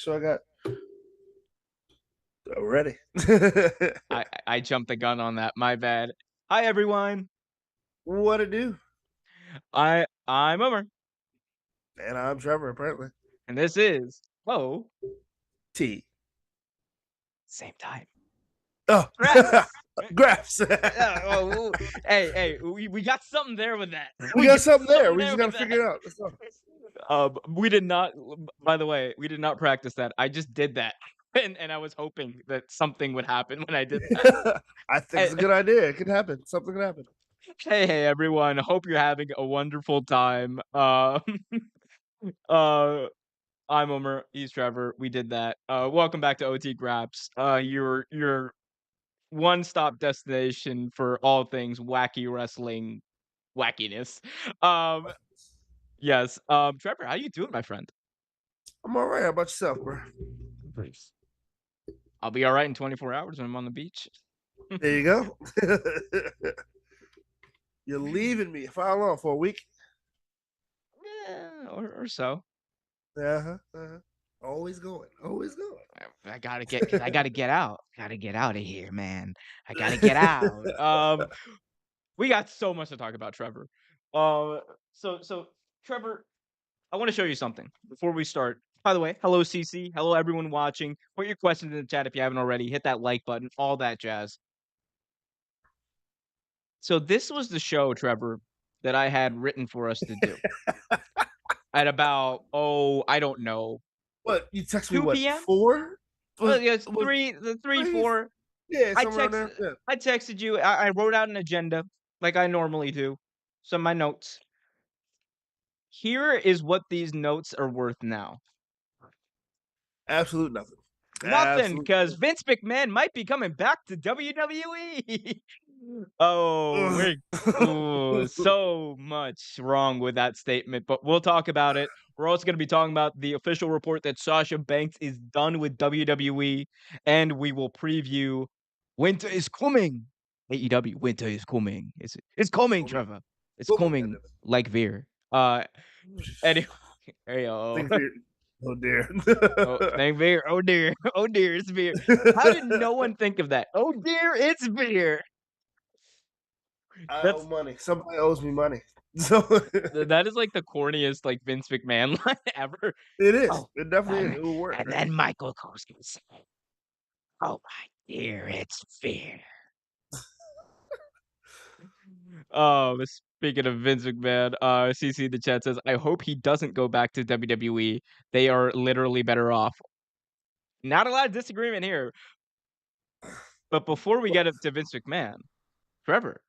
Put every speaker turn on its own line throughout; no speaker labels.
sure I got ready.
I jumped the gun on that. My bad. Hi everyone.
What to do?
I'm Umar,
And I'm Trevor, apparently.
and this is
T.
same time.
Oh,
Graps.
Graps.
Hey, we got something there with that.
We
We
got
got
something there.
something
We
there
just got to
with that.
figure it out. Let's go.
We did not. By the way, we did not practice that. I just did that, and I was hoping that something would happen when I did that.
I think it's a good idea. It could happen. Something could happen.
Hey everyone. Hope you're having a wonderful time. Uh, I'm Omer. He's Trevor. We did that. Welcome back to OT Graps. Your one-stop destination for all things wacky wrestling wackiness. Um, yes. Trevor, how you doing, my friend?
I'm all right. How about yourself, bro?
Please. I'll be all right in 24 hours when I'm on the beach.
There you go. You're leaving me. How long? For a week?
Yeah, or so.
Uh-huh. Uh-huh. Always going. Always going.
I gotta get out. Gotta get out of here, man. I gotta get out. We got so much to talk about, Trevor. So Trevor, I want to show you something before we start. By the way, hello CC, hello everyone watching. Put your questions in the chat if you haven't already. Hit that like button, all that jazz. So this was the show, Trevor, that I had written for us to do at about I don't know,
What? You text me
2
what?
p.m.
4?
Well, yeah, it's
Was
3,
three?
4.
Yeah,
I
somewhere around
text
there. Yeah.
I texted you. I wrote out an agenda like I normally do. Some of my notes. Here is what these notes are worth now.
Absolute nothing.
Nothing,
Absolute
because Vince McMahon might be coming back to WWE. Oh,
nothing.
so much wrong with that statement, but we'll talk about it. We're also going to be talking about the official report that Sasha Banks is done with WWE, and we will preview Winter is coming. AEW, winter is coming. It's coming,
Coming.
Trevor. It's
Coming,
coming
goddammit.
like beer. Anyway, hey,
Think fear. Oh dear.
oh, thank beer. Oh dear. Oh dear, it's beer. How did no one think of that? Oh dear, it's beer.
I owe
That's
money. Somebody owes me money. So
that is like the corniest like Vince McMahon line ever.
it is.
Oh,
It definitely is.
and,
It will work,
and
right?
then Michael goes and says, "Oh my dear, it's beer." Speaking of Vince McMahon, CC in the chat says, "I hope he doesn't go back to WWE. They are literally better off." Not a lot of disagreement here. But before we get up to Vince McMahon, Trevor,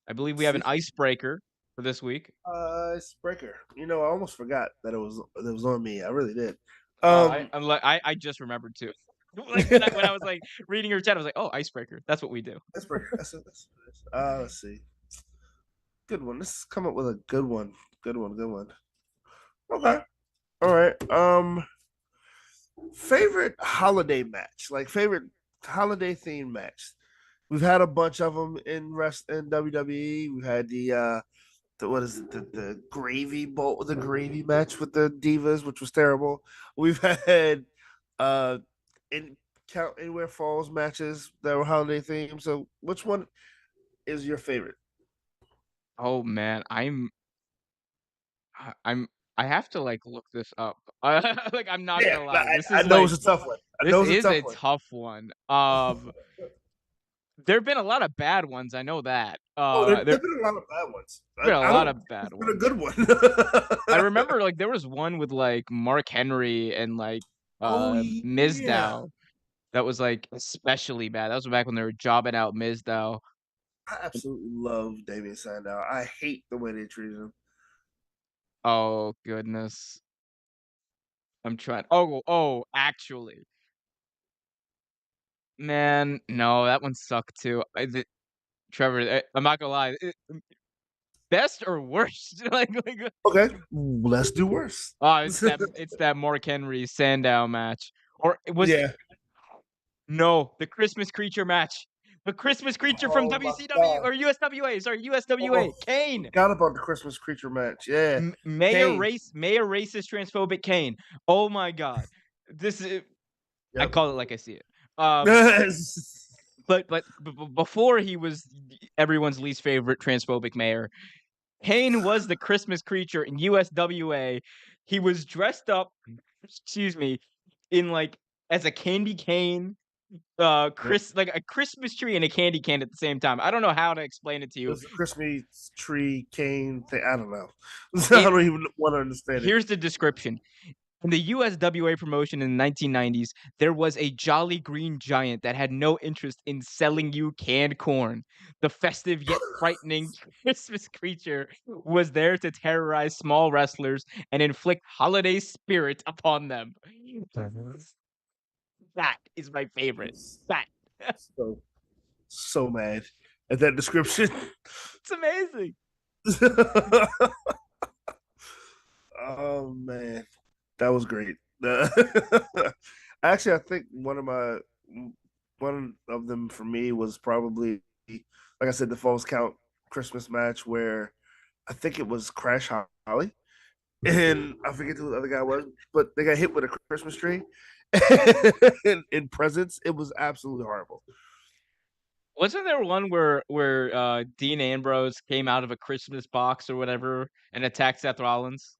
I believe we have an icebreaker for this week.
Icebreaker. You know, I almost forgot that it was on me. I really did.
I just remembered too. Like when I was like reading your chat, I was like, "Oh, icebreaker. That's what we do."
Icebreaker. That's it. Let's see. Good one. Let's come up with a good one. Good one. Good one. Okay. All right. Favorite holiday match, like favorite holiday theme match. We've had a bunch of them in WWE. We've had the what is it, the gravy bowl, the gravy match with the divas, which was terrible. We've had in count anywhere falls matches that were holiday themed. So which one is your favorite?
Oh man, I'm I have to like look this up. Like I'm not
Yeah,
gonna lie.
I know it's a tough one. I
This
know it's a
is
tough
a
one.
tough one. There've been a lot of bad ones. I know that.
There've been a lot of bad ones.
Been a
I
lot
don't.
of bad
It's been a
ones.
good one.
I remember like there was one with like Mark Henry and like
Oh yeah,
Mizdow that was like especially bad. That was back when they were jobbing out Mizdow.
I absolutely love Damien Sandow. I hate the way they treated him.
Oh goodness. I'm trying. Actually. Man, no, that one sucked too. Trevor, I'm not gonna lie. Best or worst? Like
Okay, let's do worse.
it's that Mark Henry Sandow match. Or it was
Yeah.
no, the Christmas creature match. The Christmas creature from
Oh my
WCW
god.
or USWA. Sorry, USWA.
Oh,
Kane.
forgot about the Christmas creature match. Yeah,
Mayor
Kane.
racist transphobic Kane. Oh my god. this is I
Yep.
call it like I see it. Um, but before he was everyone's least favorite transphobic mayor, Kane was the Christmas creature in USWA. He was dressed up, excuse me, in like as a candy cane,
Yep.
like a Christmas tree and a candy cane at the same time. I don't know how to explain it to
It
you.
was a Christmas tree cane thing. I don't know. I
It
don't even want to understand it.
Here's the description. In the USWA promotion in the 1990s, there was a jolly green giant that had no interest in selling you canned corn. The festive yet frightening Christmas creature was there to terrorize small wrestlers and inflict holiday spirit upon them. That is my favorite. That.
So so mad at that description.
It's amazing.
Oh man, that was great. Actually, I think one of them for me was probably, like I said, the Falls Count Christmas match where I think it was Crash Holly, and I forget who the other guy was, but they got hit with a Christmas tree in presents. It was absolutely horrible.
Wasn't there one where Dean Ambrose came out of a Christmas box or whatever and attacked Seth Rollins?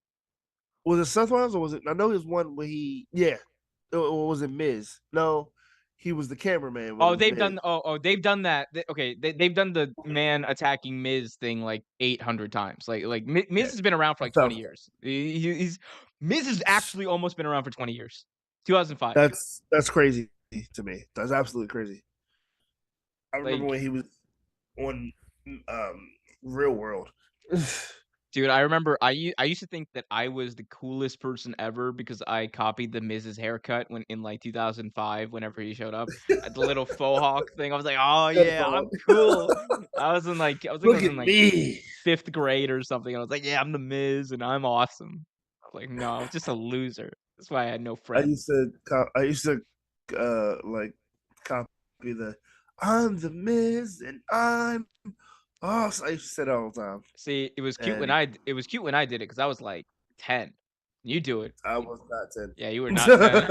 Was it Seth Rollins or was it? I know his one where yeah, or was it Miz? No, he was the cameraman when it
Oh,
was
they've
Miz.
done they've done that. Okay, they've done the man attacking Miz thing like 800 times. Like
Yeah,
Miz has been around for
that
like 20
sounds.
years. He's Miz has actually almost been around for 20 years. 2005.
That's crazy to me. That's absolutely crazy. I remember
Like,
when he was on um Real World.
dude, I remember I used to think that I was the coolest person ever because I copied the Miz's haircut when in like 2005 whenever he showed up. The little faux hawk thing. I was like, "Oh yeah, I'm cool." I
Look
was
at
in like
me.
5th grade or something. I was like, "Yeah, I'm the Miz and I'm awesome." I was like, "No, I was just a loser." That's why I had no friends.
I used to like copy the I'm the Miz and I'm awesome. I used to say that all the time.
See,
And
it was cute when I did it because I was like 10. You do it.
I was not 10.
Yeah, you were not 10.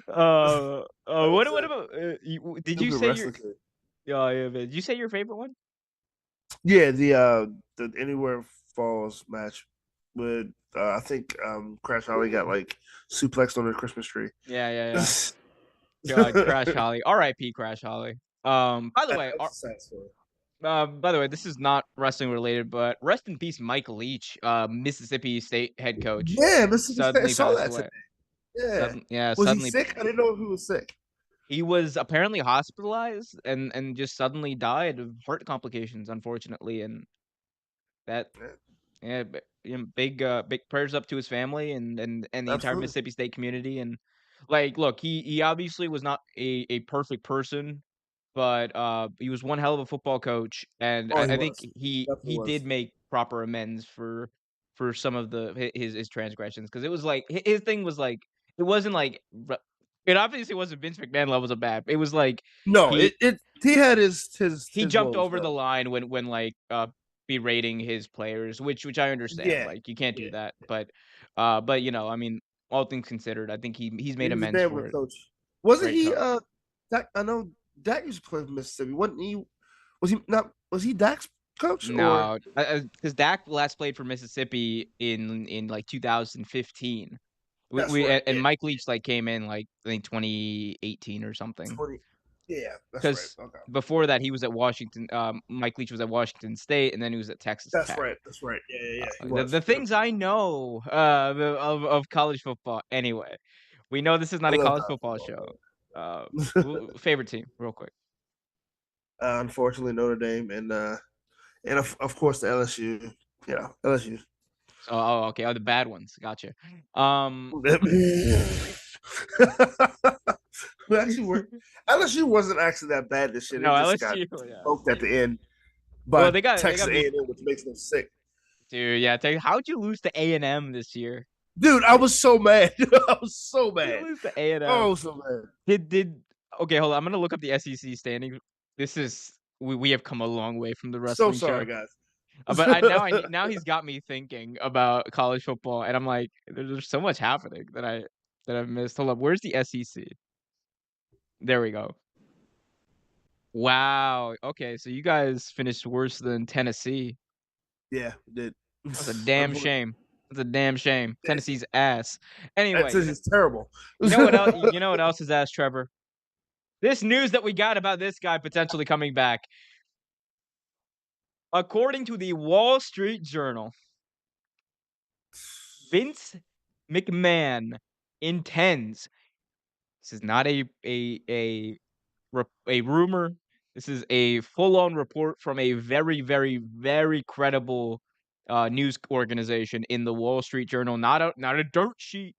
I was
What
a
about, did you
stupid
say your
wrestler kid.
yeah, yeah, man. Did you say your favorite one?
Yeah, the Anywhere Falls match with I think Crash Holly got like suplexed on the Christmas tree.
Yeah, yeah, yeah.
That's
God, Crash Holly. R.I.P. Crash Holly. By the way,
a sad story.
this is not wrestling related, but rest in peace, Mike Leach, Mississippi State head coach,
Yeah, Mississippi State. I
suddenly
saw
passed
that
away.
today. Yeah. Was he
Suddenly
sick? I didn't know if he was sick.
he was apparently hospitalized and just suddenly died of heart complications, unfortunately, and that
Yeah,
yeah, big prayers up to his family and the entire
absolutely.
Mississippi State community. And like, look, he obviously was not a perfect person, but he was one hell of a football coach, and
Oh, he
I think
was. Definitely
he did
was.
make proper amends for some of his transgressions because it was like his thing was like it wasn't like it obviously wasn't Vince McMahon levels of bad. It was like
No,
he
it he had
he
his
jumped
woes
over the
though.
line when like berating his players, which I understand.
Yeah,
Like you can't do
yeah.
that, but you know, I mean, all things considered, I think he's made
He was a
amends
damn
for
good
it.
coach. Wasn't
Great
he?
coach.
Dak, I know Dak used to play for Mississippi. Wasn't he? Was he not? Was he Dak's coach or?
No, because Dak last played for Mississippi in like 2015.
That's right.
And
Yeah,
Mike Leach like came in like I think 2018 or something.
20. Yeah, that's right.
Because
Okay,
before that he was at Washington. Mike Leach was at Washington State, and then he was at Texas
that's
Tech.
right. That's right. Yeah, yeah, yeah. He
The
was. Yep.
things I know of college football. Anyway, we know this is
I
not a
love
college
college
football show. Uh,
football.
Favorite team, real quick.
Unfortunately, Notre Dame and of course the LSU. Yeah, LSU.
So, oh, okay. Oh, the bad ones. Gotcha. Um,
We actually were LSU wasn't actually that bad this year. They
no,
just got
LSU. Yeah.
smoked at the end
Well,
by
they
Texas
got beat.
A&M, which makes them sick.
Dude, yeah. How'd you lose to A&M this year?
Dude, I was so mad. I was so
You
mad.
lose to A&M.
Oh, so mad.
Did okay? Hold on. I'm gonna look up the SEC standings. This is we have come a long way from the
So
wrestling
sorry,
show.
guys.
But now he's got me thinking about college football, and I'm like, there's so much happening that I've missed. Hold up, where's the SEC? There we go. Wow. Okay, so you guys finished worse than Tennessee.
Yeah, did.
That's a damn
Unfortunately,
shame. That's a damn shame.
it's,
Tennessee's ass.
it's,
Anyway,
it's terrible.
you know what else is ass, Trevor? This news that we got about this guy potentially coming back. According to the Wall Street Journal, Vince McMahon intends. This is not a rumor. This is a full-on report from a very, very, very credible news organization in the Wall Street Journal. Not a dirt sheet.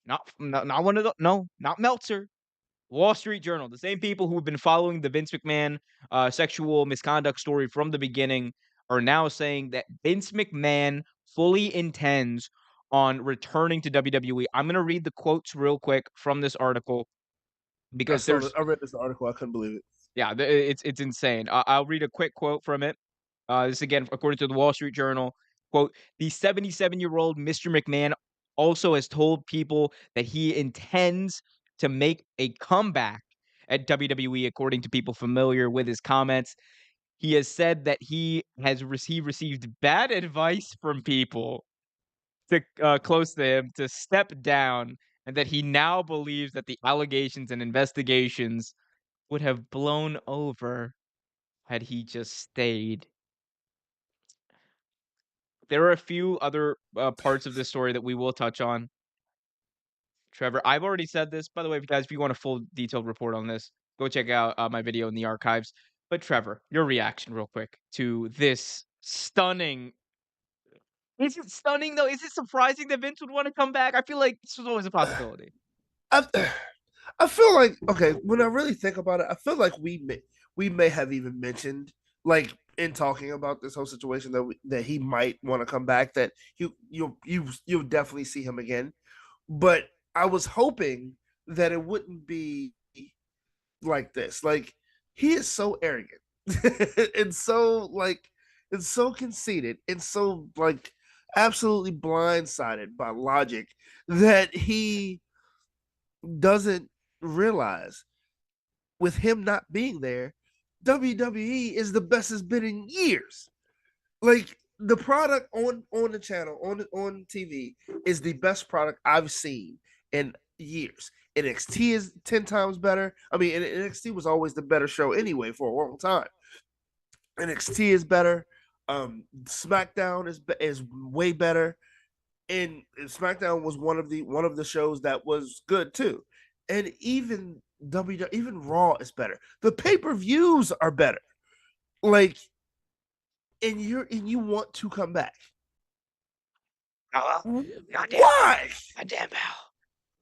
Not one of the no, not Meltzer. Wall Street Journal, the same people who have been following the Vince McMahon sexual misconduct story from the beginning are now saying that Vince McMahon fully intends on returning to WWE. I'm going to read the quotes real quick from this article because there's
I read this article. I couldn't believe it.
yeah, it's insane. I'll read a quick quote from it. This again, according to the Wall Street Journal, quote, the 77-year-old Mr. McMahon also has told people that he intends to make a comeback at WWE, according to people familiar with his comments. He has said that he received bad advice from people to close to him to step down, and that he now believes that the allegations and investigations would have blown over had he just stayed. There are a few other parts of this story that we will touch on. Trevor, I've already said this. By the way, if you want a full detailed report on this, go check out my video in the archives. But Trevor, your reaction real quick to this stunning. Is it stunning though? Is it surprising that Vince would want to come back? I feel like this was always a possibility.
I, I feel like okay. When I really think about it, I feel like we may have even mentioned like in talking about this whole situation that he might want to come back. That you'll definitely see him again. But I was hoping that it wouldn't be like this. Like he is so arrogant and so conceited and so like absolutely blindsided by logic that he doesn't realize with him not being there, WWE is the best it's been in years. Like the product on the channel on TV is the best product I've seen in years. NXT is 10 times better. I mean, NXT was always the better show anyway for a long time. NXT is better. SmackDown is way better, and SmackDown was one of the shows that was good too. And even Raw is better. The pay per views are better. Like, and you want to come back.
Oh, well, goddamn,
Why?
goddamn hell.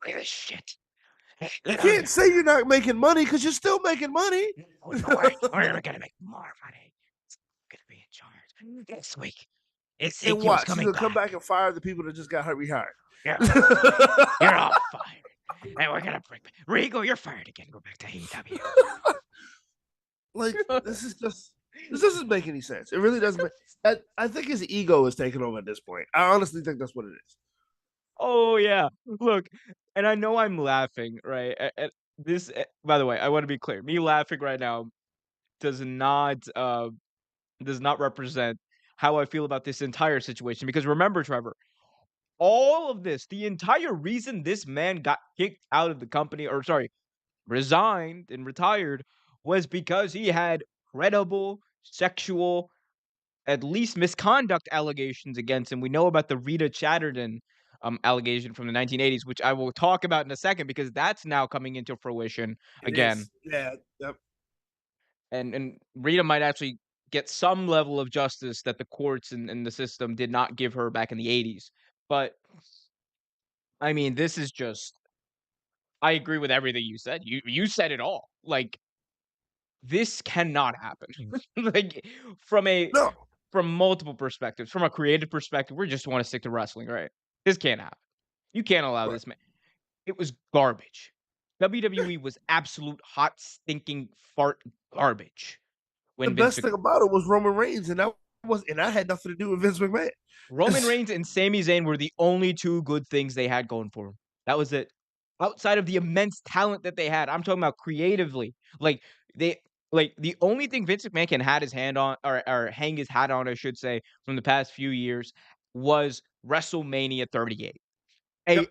Look at this shit.
You can't say you're not making money because you're still making money.
We're gonna make more money. It's gonna be in charge this week.
And
Ezekiel's
watch, he's
coming
gonna come
back.
back and fire the people that just got rehired.
You're, you're all fired. And we're gonna bring Regal, you're fired again. Go back to AEW.
Like this doesn't make any sense. It really doesn't. I think his ego is taking over at this point. I honestly think that's what it is.
Oh yeah. Look, and I know I'm laughing, right? This by the way, I want to be clear. Me laughing right now does not represent how I feel about this entire situation because remember, Trevor, all of this, the entire reason this man got kicked out of the company or sorry, resigned and retired was because he had credible sexual at least misconduct allegations against him. We know about the Rita Chatterton allegation from the 1980s, which I will talk about in a second because that's now coming into fruition
It
again.
is. Yeah. Yep.
And Rita might actually get some level of justice that the courts and the system did not give her back in the 80s. But I mean, this is just I agree with everything you said. You said it all. Like this cannot happen. Like from a
No.
from multiple perspectives. From a creative perspective, we just want to stick to wrestling, right? This can't happen. You can't allow
Right.
this man. It was garbage. WWE was absolute hot, stinking fart garbage
The
when Vince
best
McMahon.
thing about it was Roman Reigns, and that was, and I had nothing to do with Vince McMahon.
Roman Reigns and Sami Zayn were the only two good things they had going for them. That was it. Outside of the immense talent that they had, I'm talking about creatively. Like they, like the only thing Vince McMahon can had his hand on or hang his hat on, I should say, from the past few years was WrestleMania 38.
Yep.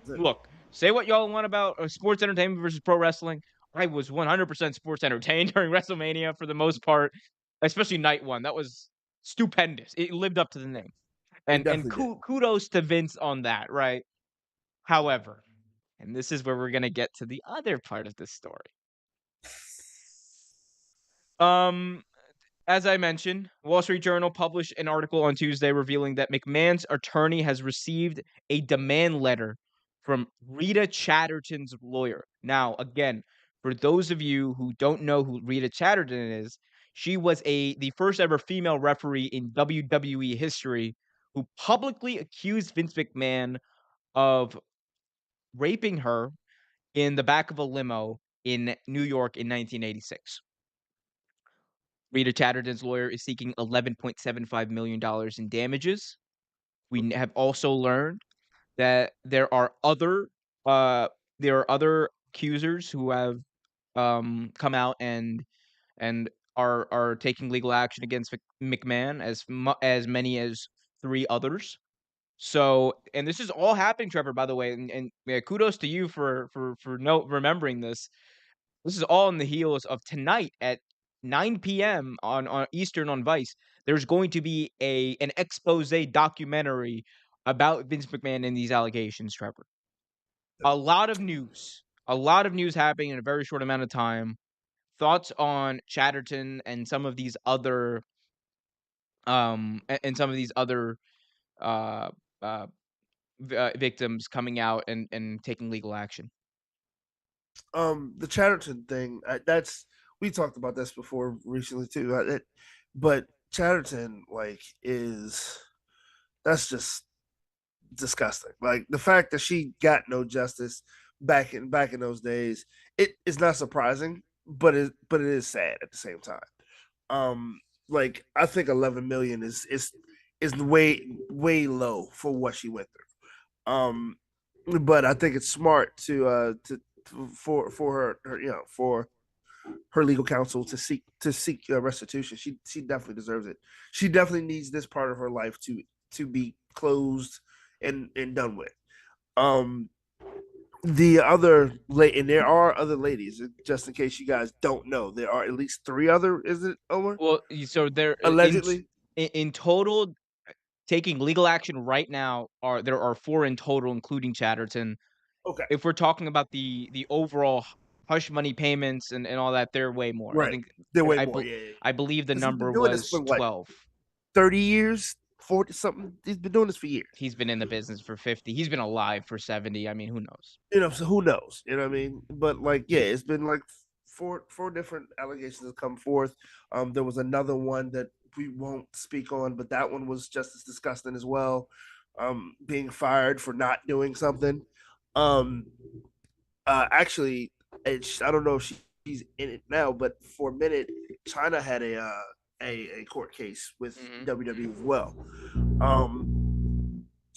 Look, say what y'all want about sports entertainment versus pro wrestling. I was 100% sports entertained during WrestleMania for the most part, especially night one. That was stupendous. It lived up to the name.
It
And
definitely did.
kudos to Vince on that, right? However, and this is where we're gonna get to the other part of this story. Um, as I mentioned, Wall Street Journal published an article on Tuesday revealing that McMahon's attorney has received a demand letter from Rita Chatterton's lawyer. Now, again, for those of you who don't know who Rita Chatterton is, she was the first ever female referee in WWE history who publicly accused Vince McMahon of raping her in the back of a limo in New York in 1986. Rita Chatterton's lawyer is seeking $11.75 million in damages. We have also learned that uh, there are other accusers who have come out and are taking legal action against McMahon as many as 3 others. So, and this is all happening, Trevor, by the way, and yeah, kudos to you for remembering this. This is all in the heels of tonight at 9 p.m. on Eastern on Vice. There's going to be an expose documentary about Vince McMahon and these allegations, Trevor. A lot of news happening in a very short amount of time. Thoughts on Chatterton and some of these other and some of these other uh uh victims coming out and taking legal action.
The Chatterton thing, that's we talked about this before recently too. But Chatterton, like, is that's just disgusting. Like the fact that she got no justice back in those days, it is not surprising, but it is sad at the same time. Um, like I think 11 million is way low for what she went through. But I think it's smart to for her for her legal counsel to seek restitution. She definitely deserves it. She definitely needs this part of her life to be closed and done with. Um, the other late and there are other ladies. Just in case you guys don't know, there are at least 3 other. Is it Omar?
Well, so there
Allegedly.
in total taking legal action right now there are 4 in total, including Chatterton.
Okay.
If we're talking about the overall hush money payments and all that, they're way more. I
Right.
think
They're way
I
more.
bel
Yeah. Yeah.
I believe the
Because he's been
number
doing this for
was
what
12.
30 years, 40 something. He's been doing this for years.
He's been in the business for 50. He's been alive for 70. I mean, who knows?
So who knows? You know what I mean? But like, yeah, it's been like four different allegations have come forth. There was another one that we won't speak on, but that one was just as disgusting as well. Being fired for not doing something. Um, actually, I don't know if she's in it now, but for a minute, China had a court case with
Mhm.
WWE as well,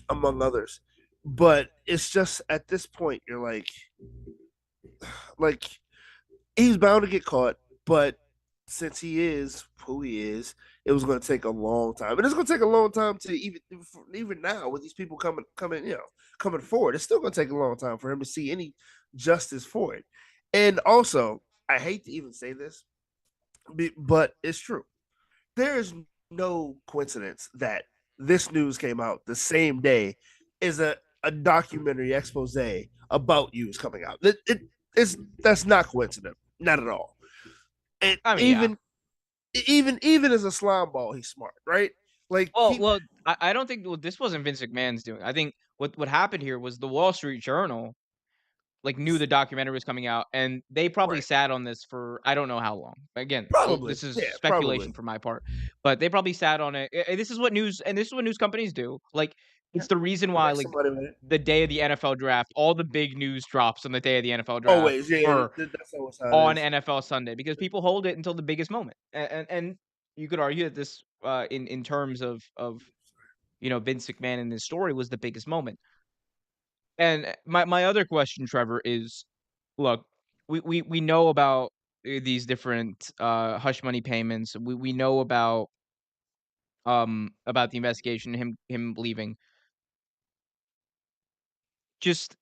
among others. But it's just at this point, you're like he's bound to get caught, but since he is who he is, it was going to take a long time, and it's going to take a long time to even now with these people coming forward. It's still going to take a long time for him to see any justice for it. And also, I hate to even say this, but it's true. There is no coincidence that this news came out the same day as a documentary expose about you is coming out. It's that's not coincidental, not at all. And
I mean, yeah.
even as a slime ball, he's smart, right? Like
Well, I don't think this wasn't Vince McMahon's doing. I think what happened here was the Wall Street Journal like, knew the documentary was coming out, and they probably
right,
sat on this for I don't know how long. Again,
probably,
this is
yeah, probably.
speculation for my part, but they probably sat on it. This is what news companies do. Like, it's the reason
You
why,
make
like,
some money with it.
the day of the NFL draft, all the big news drops on the day of the NFL draft
Always, yeah,
or
that's always how it
on
is.
NFL Sunday because people hold it until the biggest moment. And you could argue that this, in terms of Vince McMahon and his story was the biggest moment. And my other question, Trevor, is, look, we know about these different hush money payments. We know about the investigation, him leaving. Just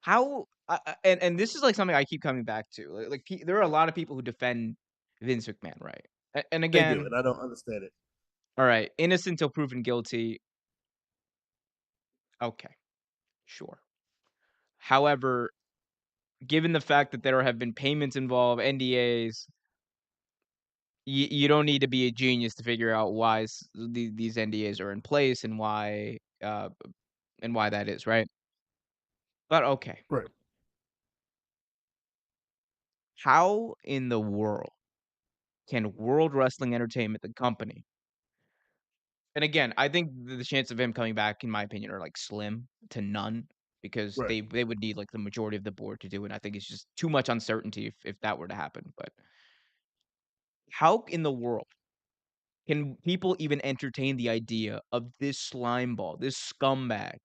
how and this is like something I keep coming back to. There are a lot of people who defend Vince McMahon, right? And
They do,
again,
and I don't understand it.
all right, innocent till proven guilty. Okay, sure. However, given the fact that there have been payments involved, NDAs, you don't need to be a genius to figure out why these NDAs are in place and why that is, right? But okay,
Right.
how in the world can World Wrestling Entertainment, the company, and again, I think the chance of him coming back, in my opinion, are like slim to none because
Right.
they would need like the majority of the board to do it. I think it's just too much uncertainty if that were to happen. But how in the world can people even entertain the idea of this slime ball, this scumbag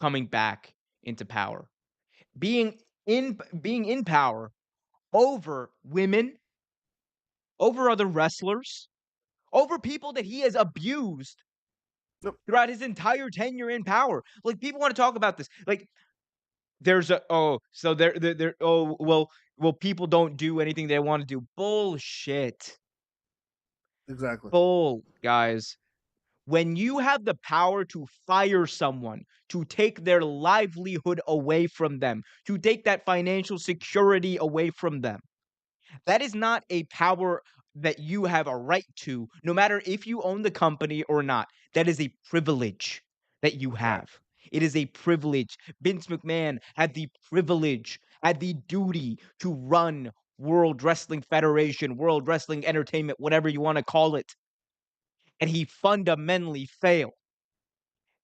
coming back into power, being being in power over women, over other wrestlers, over people that he has abused
Yep.
throughout his entire tenure in power? Like, people want to talk about this. Like, there's a so there well, people don't do anything they want to do. Bullshit.
Exactly.
Bull, guys. When you have the power to fire someone, to take their livelihood away from them, to take that financial security away from them, that is not a power that you have a right to, no matter if you own the company or not. That is a privilege that you
Right.
have. It is a privilege. Vince McMahon had the privilege, had the duty to run World Wrestling Federation, World Wrestling Entertainment, whatever you want to call it. And he fundamentally failed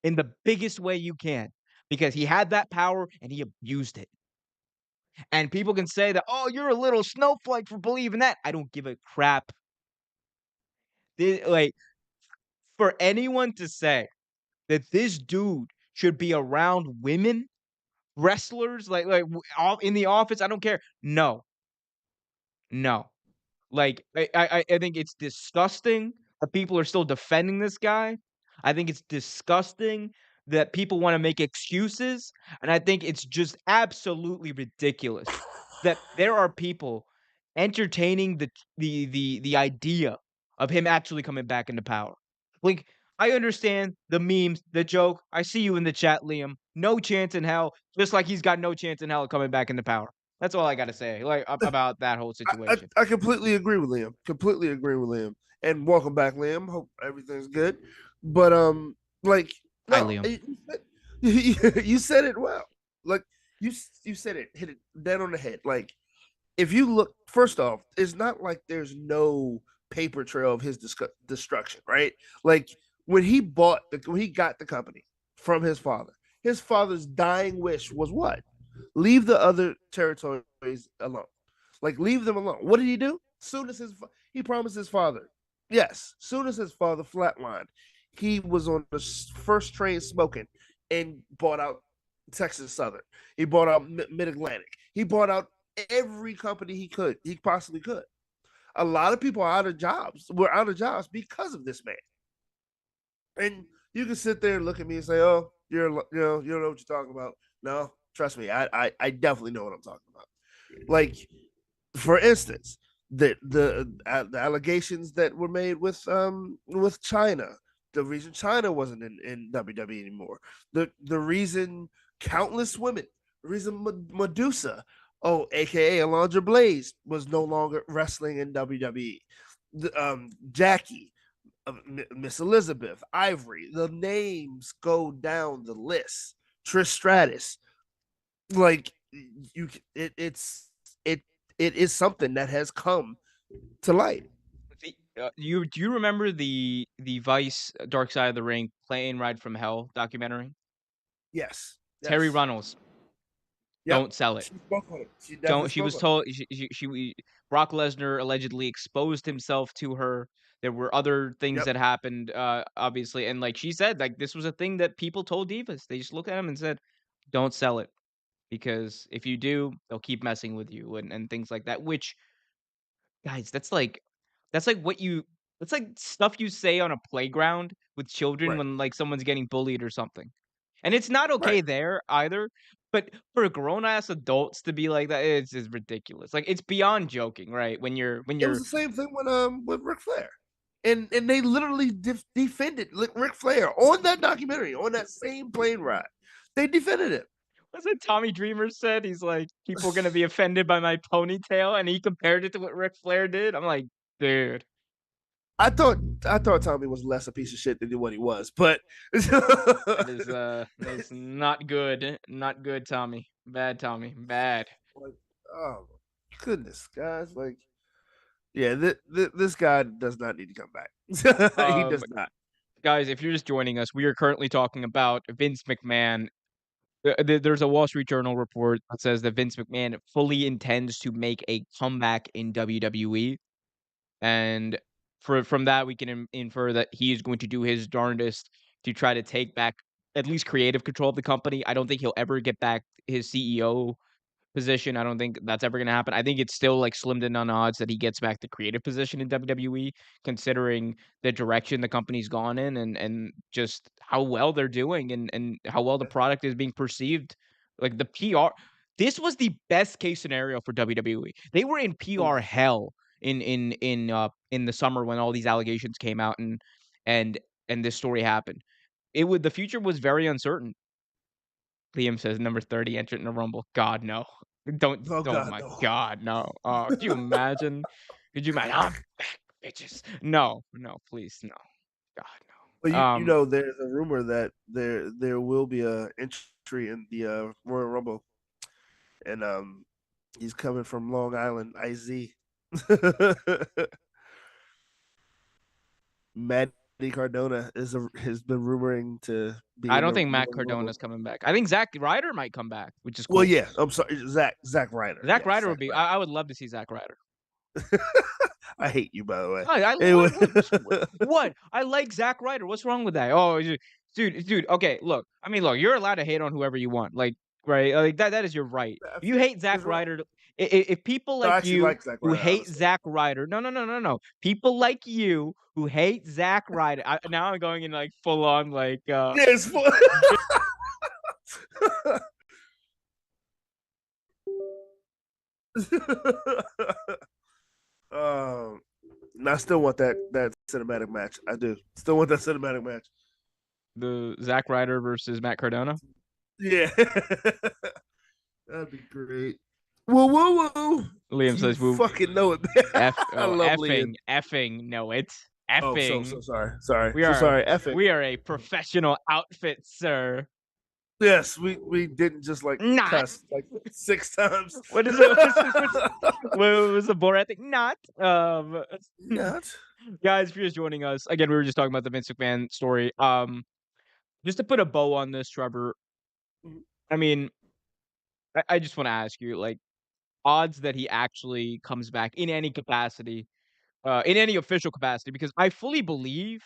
in the biggest way you can because he had that power and he abused it. And people can say that, oh, you're a little snowflake for believing that. I don't give a crap. Like, for anyone to say that this dude should be around women, wrestlers, all in the office, I don't care. No, no. Like, I think it's disgusting that people are still defending this guy. I think it's disgusting that people wanna make excuses, and I think it's just absolutely ridiculous that there are people entertaining the idea of him actually coming back into power. Like, I understand the memes, the joke. I see you in the chat, Liam. No chance in hell, just like he's got no chance in hell of coming back into power. That's all I gotta say, like, about that whole situation.
I completely agree with Liam. Completely agree with Liam. And welcome back, Liam. Hope everything's good. But like
Hi,
no,
Liam.
you said it well. Like you said it, hit it dead on the head. Like if you look, first off, it's not like there's no paper trail of his destruction, right? Like when he got the company from his father's dying wish was what? Leave the other territories alone. Like leave them alone. What did he do? Soon as he promised his father, yes. Soon as his father flatlined, he was on the first train smoking and bought out Texas Southern. He bought out Mid Atlantic. He bought out every company he possibly could. A lot of people are out of jobs. Were out of jobs because of this man. And you can sit there and look at me and say, "Oh, you don't know what you're talking about." No, trust me, I definitely know what I'm talking about. Like, for instance, the allegations that were made with China, the reason China wasn't in WWE anymore, the reason countless women, the reason Medusa, aka Alundra Blaze, was no longer wrestling in WWE. Jackie, Miss Elizabeth, Ivory, the names go down the list. Trish Stratus, like it it is something that has come to light.
Do you remember the Vice Dark Side of the Ring Plane Ride from Hell documentary?
Yes,
Terry
yes,
Runnels.
Yep.
Don't sell it.
She spoke on it. She definitely
Don't she
spoke
was
on it.
told Brock Lesnar allegedly exposed himself to her. There were other things
Yep.
that happened, obviously, and like she said, like this was a thing that people told divas. They just looked at him and said, "Don't sell it because if you do, they'll keep messing with you," and things like that. Which, guys, that's like what you that's like stuff you say on a playground with children
Right.
when like someone's getting bullied or something. And it's not okay
Right.
there either, but for grown ass adults to be like that, it's just ridiculous. Like it's beyond joking, right? When
It was
you're
the same thing with Ric Flair, and they literally defended Ric Flair on that documentary on that same plane ride. They defended it.
what's it Tommy Dreamer said? He's like, people are gonna be offended by my ponytail, and he compared it to what Ric Flair did. I'm like, dude,
I thought Tommy was less a piece of shit than what he was, but
that's not good. Not good, Tommy. Bad Tommy. Bad.
like, oh goodness, guys, like yeah, this guy does not need to come back. He
Um
does not.
Guys, if you're just joining us, we are currently talking about Vince McMahon. There's a Wall Street Journal report that says that Vince McMahon fully intends to make a comeback in WWE, and from that we can infer that he is going to do his darndest to try to take back at least creative control of the company. I don't think he'll ever get back his CEO position. I don't think that's ever gonna happen. I think it's still, like, slim to none odds that he gets back the creative position in WWE, considering the direction the company's gone in and just how well they're doing and how well the product is being perceived. Like, the PR this was the best case scenario for WWE. They were in PR hell in the summer when all these allegations came out and and this story happened. It would the future was very uncertain. Liam says number 30 entered in the Rumble. God, no. Don't
Oh
oh
God,
my
no.
god, no. Could you imagine? Could you imagine? I'm back, bitches. No, no, please, no. God,
But
no.
there's a rumor that there will be a entry in the Royal Rumble, and he's coming from Long Island, IZ. Maddie Cardona has been rumoring to be
I
in
don't
the
think Matt
Royal
Cardona's
Rumble.
coming back. I think Zack Ryder might come back, which is
Well,
cool.
yeah, I'm sorry, Zack Ryder.
Zack
Yes,
Ryder
Zack
would be
Ryder.
I would love to see Zack Ryder.
I hate you, by the way.
I
Anyway,
what? I like Zack Ryder. What's wrong with that? Oh, dude. Okay, look. I mean, look. You're allowed to hate on whoever you want. Like, right? Like that is your right. You hate
he's
Zack
right.
Ryder. If people
No, I
like
actually
you
like Zack
who
Ryder,
hate
honestly.
Zack Ryder, no. People like you who hate Zack Ryder. Now I'm going in like full on like
Yes. um, and I still want that cinematic match. I do still want that cinematic match.
the Zack Ryder versus Matt Cardona.
Yeah, that'd be great. Whoa, whoa, whoa!
Liam
You
says, "Woo,
fucking know it, man. I love Liam.
effing know it,
Oh,
effing."
so sorry. Effing.
We are a professional outfit, sir.
Yes, we didn't just like
Not.
cuss like 6 times.
What is it? What was the Borat thing? Not.
Not.
Guys, if you're just joining us, again, we were just talking about the Vince McMahon story. Just to put a bow on this, Trevor. I mean, I just want to ask you, like, odds that he actually comes back in any capacity, in any official capacity, because I fully believe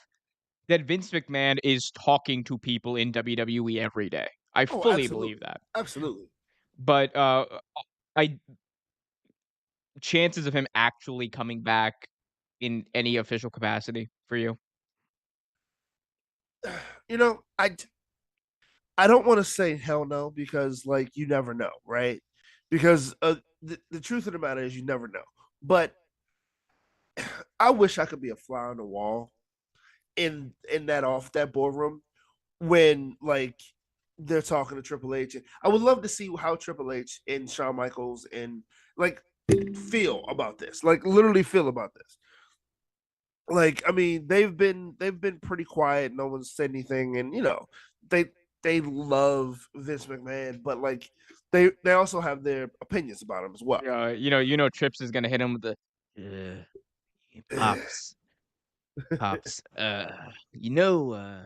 that Vince McMahon is talking to people in WWE every day. I
Oh,
fully believe
absolutely,
that.
absolutely.
But I chances of him actually coming back in any official capacity for you?
You know, I don't want to say hell no because like you never know, right? Because the truth of the matter is you never know. But I wish I could be a fly on the wall in that boardroom when like they're talking to Triple H. I would love to see how Triple H and Shawn Michaels and like feel about this. Like literally feel about this. Like I mean, they've been pretty quiet. No one's said anything, and they they love Vince McMahon, but like they also have their opinions about him as well.
Trips is gonna hit him with the, "Uh, pops, pops, you know,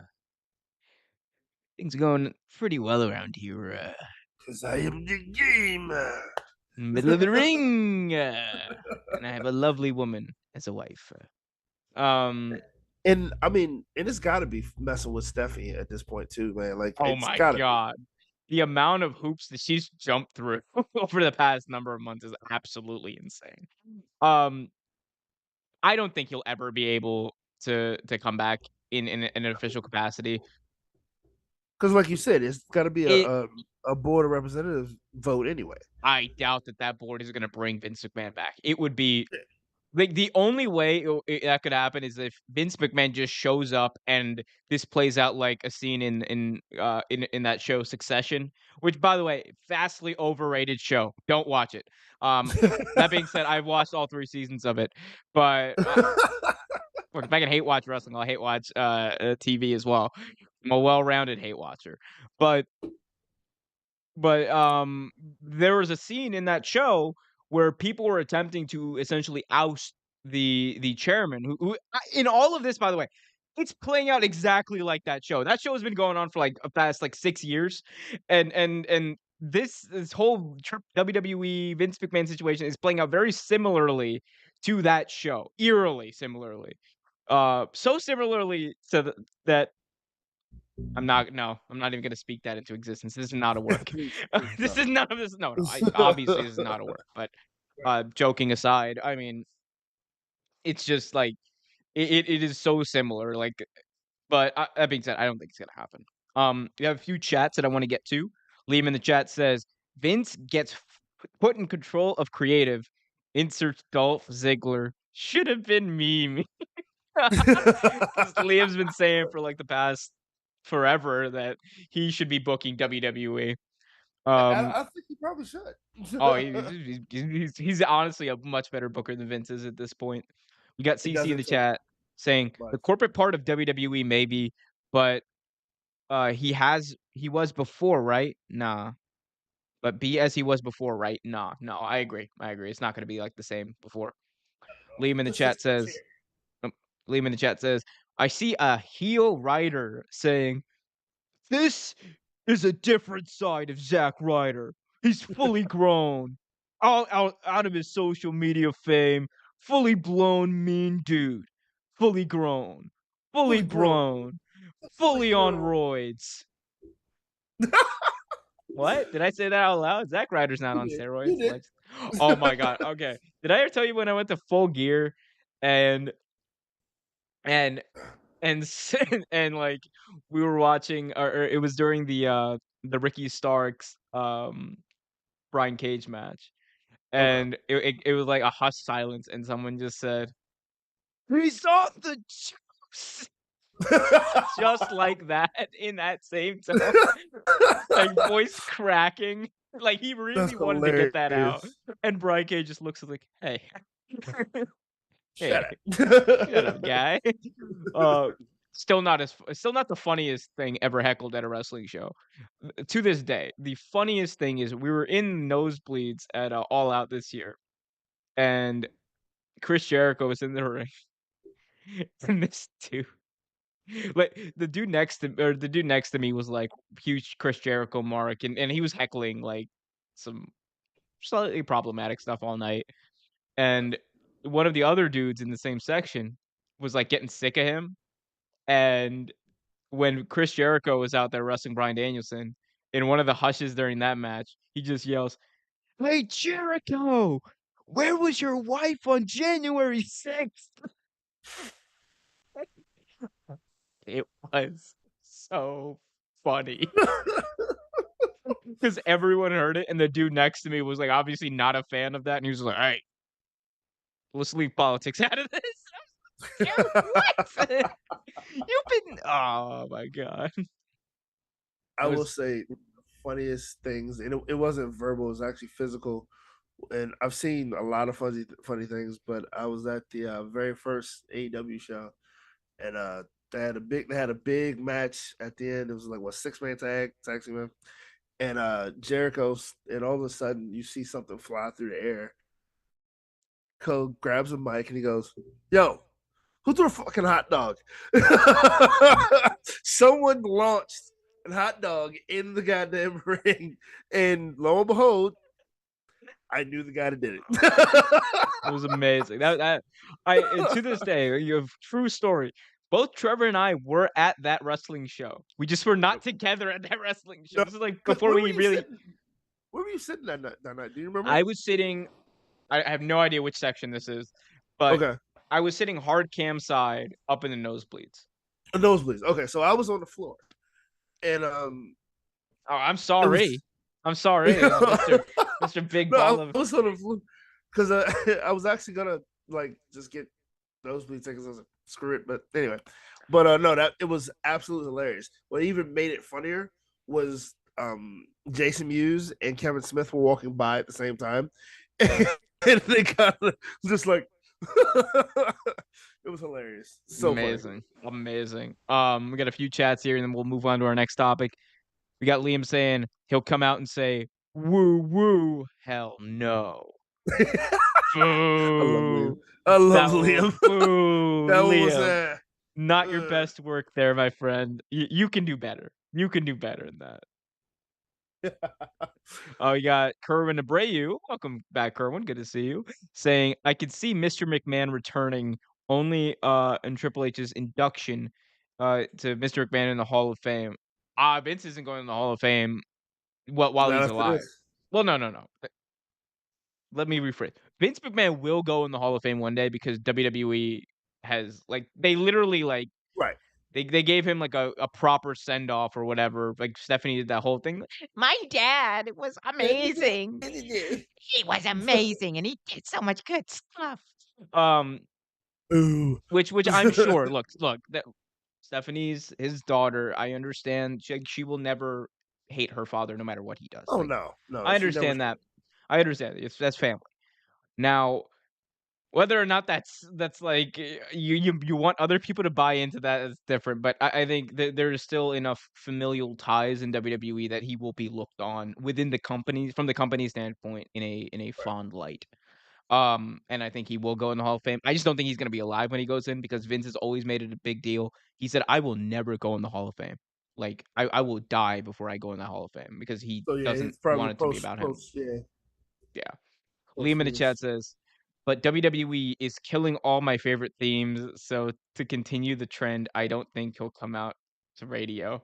things are going pretty well around here.
Because I am the gamer.
Middle of the ring, and I have a lovely woman as a wife. Um,
And I mean, and it's got to be messing with Stephanie at this point too, man. Like
oh
it's
my
got to be.
god. The amount of hoops that she's jumped through over the past number of months is absolutely insane. Um, I don't think he'll ever be able to come back in an official capacity.
Because, like you said, it's got to be
It
a board of representatives vote anyway.
I doubt that that board is gonna bring Vince McMahon back. It would be like, the only way that could happen is if Vince McMahon just shows up and this plays out like a scene in that show Succession, which, by the way, vastly overrated show. Don't watch it. Um, that being said, I've watched all 3 seasons of it, but, look, if I can hate watch wrestling, I'll hate watch, TV as well. I'm a well-rounded hate watcher. But but there was a scene in that show where people were attempting to essentially oust the chairman in all of this, by the way, it's playing out exactly like that show. That show has been going on for, like, a past, like, 6 years, and this whole WWE Vince McMahon situation is playing out very similarly to that show, eerily similarly. So similarly to that I'm not even gonna speak that into existence. This is not a work.
Please
This
don't.
is none of this no, I obviously, this is not a work, but, joking aside, I mean, it's just, like, it is so similar, like, but, that being said, I don't think it's gonna happen. We have a few chats that I wanna get to. Liam in the chat says, "Vince gets put in control of creative, insert Dolph Ziggler. Should have been me." 'Cause Liam's been saying for, like, the past forever that he should be booking WWE.
I think he probably should.
Oh, he's honestly a much better booker than Vince is at this point. We got
It
CC in the
doesn't take
chat saying, "The
much.
corporate part of WWE maybe, but, he was before, right? Nah. But be as he was before, right? Nah, no, I agree, it's not gonna be like the same before." Liam in the
Just fix
chat
my
says um, Liam in the chat says, "I see a heel writer saying this is a different side of Zack Ryder. He's fully grown, all out of his social media fame, fully blown mean dude, fully grown, fully
fully grown.
grown,
Fully
fully on
grown.
roids." What? Did I say that out loud? Zack Ryder's not
You
on
did. You
steroids,
did.
like oh my god, okay. Did I ever tell you when I went to Full Gear and and and s and, like, we were watching or it was during the Ricky Starks, Brian Cage match,
Okay.
and it was like a hushed silence, and someone just said, "He's on the juice!" Just like that, in that same tone, like, voice cracking, like, he
That's
really wanted to get that out,
hilarious.
and Brian Cage just looks like, "Hey,
Shut
hey, shut up,
up.
guy." Uh, still not the funniest thing ever heckled at a wrestling show. To this day, the funniest thing is we were in nosebleeds at, All Out this year, and Chris Jericho was in the ring, and this dude like, the dude next to me was, like, huge Chris Jericho mark, and he was heckling, like, some slightly problematic stuff all night, and one of the other dudes in the same section was, like, getting sick of him, and when Chris Jericho was out there wrestling Bryan Danielson, in one of the hushes during that match, he just yells, "Hey, Jericho, where was your wife on January 6th?" It was so funny because everyone heard it, and the dude next to me was, like, obviously not a fan of that, and he was like, "Hey, let's leave politics out of this." Jericho, what? You've been oh my god. It
I will
was
say funniest things, and it wasn't verbal, it was actually physical. And I've seen a lot of funny things, but I was at the very first AEW show, and they had a big match at the end. It was like what 6-man tag team, and Jericho's, and all of a sudden you see something fly through the air. Cole grabs a mic and he goes, "Yo, who threw a fucking hot dog?" Someone launched and hot dog in the goddamn ring. And lo and behold, I knew the guy that did it.
It was amazing. To this day, you have true story. Both Trevor and I were at that wrestling show. We just were not together at that wrestling show.
No,
This is like
because
before we really.
where were you sitting that night? That night? Do you remember?
I was sitting. I have no idea which section this is, but
Okay.
I was sitting hard cam side up in the nosebleeds.
Nosebleeds. Okay, so I was on the floor, and
Oh, I'm
it was
sorry. I'm sorry, Mister Big
no,
Ball
I
of.
was on the floor because I was actually gonna like just get nosebleed tickets. I was like, screw it, but anyway, but no, that it was absolutely hilarious. What even made it funnier was Jason Mewes and Kevin Smith were walking by at the same time, and they kind of just like it was hilarious, so funny.
Amazing. Amazing. We got a few chats here and then we'll move on to our next topic. We got Liam saying he'll come out and say, woo woo. Hell no.
I love Liam.
Boo.
I love
That was
Liam.
boo,
That was
Liam. Not your best work there, my friend. You can do better. You can do better than that. Oh, we got Kerwin Abreu. Welcome back, Kerwin. Good to see you. Saying, I could see Mr. McMahon returning only in Triple H's induction to Mr. McMahon in the Hall of Fame. Vince isn't going in the Hall of Fame while
Not
he's
after
alive.
this.
Well, no. Let me rephrase. Vince McMahon will go in the Hall of Fame one day because WWE has they literally
Right.
they gave him like a proper send off or whatever. Like Stephanie did that whole thing. My dad was amazing. He was amazing and he did so much good stuff. Um,
Ooh.
which I'm sure. Look, that Stephanie's his daughter. I understand. She will never hate her father no matter what he does.
Oh
Like
no, no,
I
she never
understand
should.
that. I understand. That's family. Now, whether or not that's like you want other people to buy into that is different, but I think that there's still enough familial ties in WWE that he will be looked on within the company from the company standpoint in a fond light. And I think he will go in the Hall of Fame. I just don't think he's gonna be alive when he goes in because Vince has always made it a big deal. He said, "I will never go in the Hall of Fame. Like I will die before I go in the Hall of Fame because he
So yeah,
doesn't
it's probably
want it to be about him."
yeah,
Yeah.
post
Liam in the chat
Vince.
says, but WWE is killing all my favorite themes. So to continue the trend, I don't think he'll come out to radio.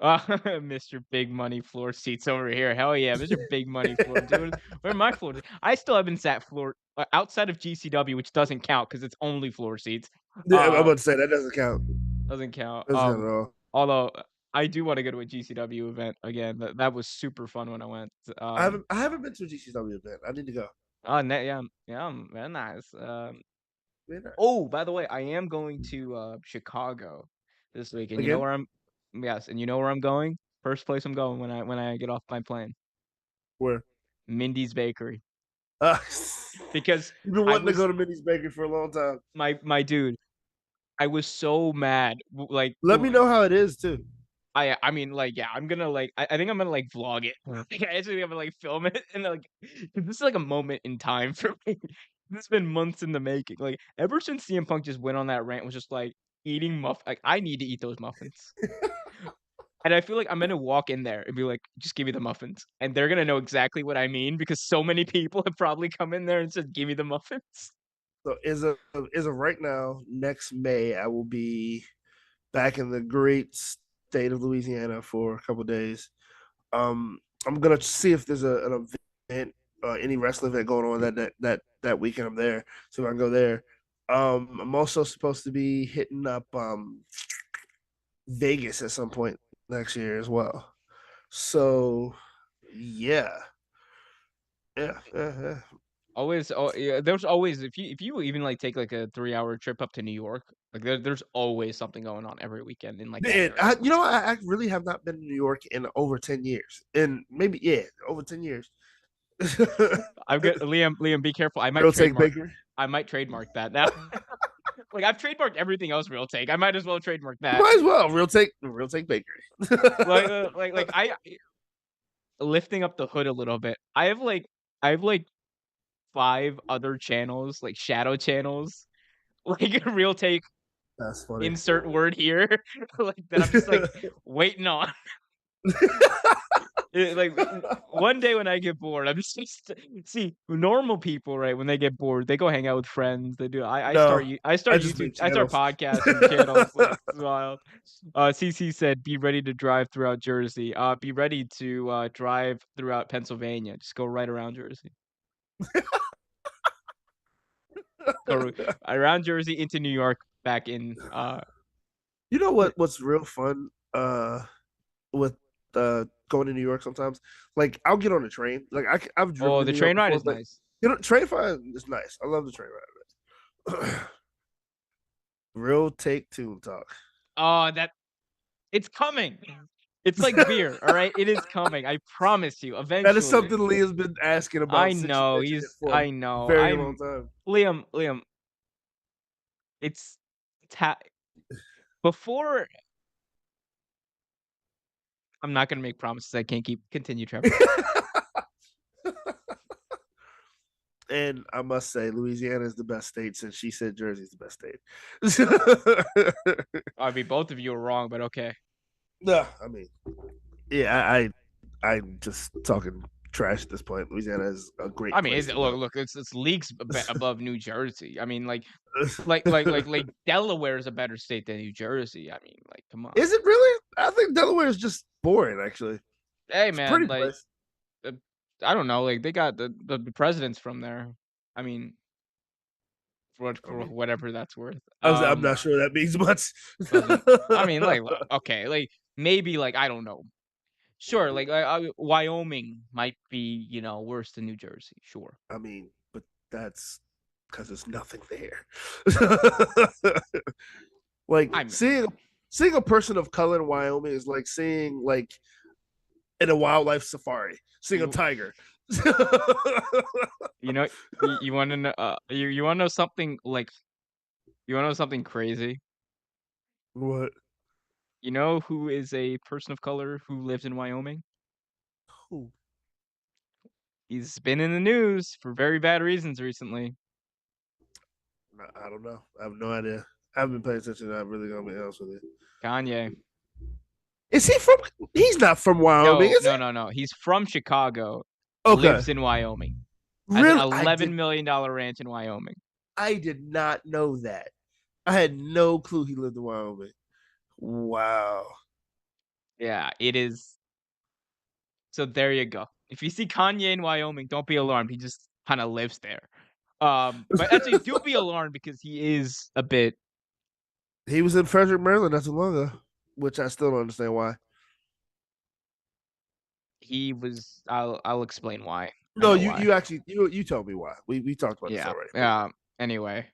Mr. Big Money floor seats over here. Hell yeah, Mr. Big Money floor, dude. Where are my floors? I still haven't sat floor outside of GCW, which doesn't count because it's only floor seats.
Yeah, I'm
Uh,
about to say that doesn't count.
doesn't count.
Doesn't count at all.
Although I do want to go to a GCW event again. That was super fun when I went.
I haven't been to a GCW event. I need to go.
Oh, yeah, very nice.
Very nice.
Oh, by the way, I am going to Chicago this week, and you know
Again,
where I'm. Yes, and you know where I'm going. First place I'm going when I get off my plane.
where?
Mindy's Bakery,
Uh,
because
you've been
I
wanting to
was
go to Minnie's Bakery for a long time.
my dude. I was so mad.
Let me know how it is too.
I mean yeah, I'm gonna I think I'm gonna vlog it. Like I actually I'm gonna film it and 'cause this is like a moment in time for me. This has been months in the making. Like ever since CM Punk just went on that rant was just eating like I need to eat those muffins. And I feel like I'm gonna walk in there and be like, just give me the muffins. And they're gonna know exactly what I mean because so many people have probably come in there and said, give me the muffins.
So is a right now, next May, I will be back in the great state of Louisiana for a couple days. I'm gonna see if there's an event, any wrestling event going on that weekend. I'm there, so I can go there. I'm also supposed to be hitting up Vegas at some point next year as well. So yeah, yeah.
Always, yeah, there's always if you even take a 3 hour trip up to New York, there's always something going on every weekend in that
Man,
area.
I really have not been to New York in over 10 years, and maybe over 10 years.
I've got Liam, be careful.
Real Take Bakery.
I might trademark that now. I've trademarked everything else real take. I might as well trademark
You
that.
might as well Real Take Bakery.
I lifting up the hood a little bit. I have 5 other channels, shadow channels, real take
That's funny.
insert word here, that I'm just waiting on. One day when I get bored, I'm just see normal people, right? When they get bored, they go hang out with friends. They do.
No,
I
I
start
just
YouTube.
make
I start
channels.
podcasting channels. Like it's wild. CC said, "Be ready to drive throughout Jersey. Be ready to drive throughout Pennsylvania. Just go right around Jersey. Go around Jersey into New York, back in.
You know what's real fun with going to New York sometimes? Like I'll get on a train. Like I've driven
Oh,
to
the
New York
train ride
before,
is
but
nice.
train ride is nice. I love the train ride. Real take two talk.
Oh, that it's coming. It's like beer, all right? It is coming. I promise you.
That is
Eventually.
something Lee has been asking
I
about since you
know.
mentioned it for a
I know.
very long time.
Liam, it's it's ha before I'm not gonna make promises I can't keep. Continue, Trevor.
And I must say, Louisiana is the best state since she said Jersey's the best state.
I mean, both of you are wrong, but okay.
No, I mean, yeah, I'm just talking trash at this point. Louisiana is a great
I mean,
place to
look, it's leagues
go.
above New Jersey. I mean, like Delaware is a better state than New Jersey. I mean, like, come on.
Is it really? I think Delaware is just boring. Actually,
Hey,
it's a
man,
pretty
like,
place.
uh, I don't know, like they got the presidents from there. I mean,
I
for
mean,
whatever that's worth.
I'm not sure that means much.
Doesn't I mean, like, okay, like maybe like I don't know. Sure, like Wyoming might be, worse than New Jersey. Sure.
I mean, but that's because there's nothing there. Like
I mean,
seeing a person of color in Wyoming is like seeing like in a wildlife safari, seeing a
you
tiger.
you know you want to know you want to know something like you want to know something crazy?
What?
You know who is a person of color who lives in Wyoming?
Ooh,
He's been in the news for very bad reasons recently.
I don't know. I have no idea. I haven't been paying attention. I'm really gonna be honest with you.
Kanye.
Is he from? He's not from Wyoming,
No,
is he?
no, no, no. He's from Chicago,
Okay.
lives in Wyoming. Has an
Really?
$11 million ranch in Wyoming.
I did not know that. I had no clue he lived in Wyoming. Wow.
Yeah, it is. So there you go. If you see Kanye in Wyoming, don't be alarmed. He just kind of lives there. But actually, do be alarmed because he is a bit.
He was in Frederick, Maryland not too long ago, which I still don't understand why.
He was. I'll explain why. I
No,
know
you
why.
actually you told me why. We talked about this
Yeah.
already. But
Yeah. Anyway,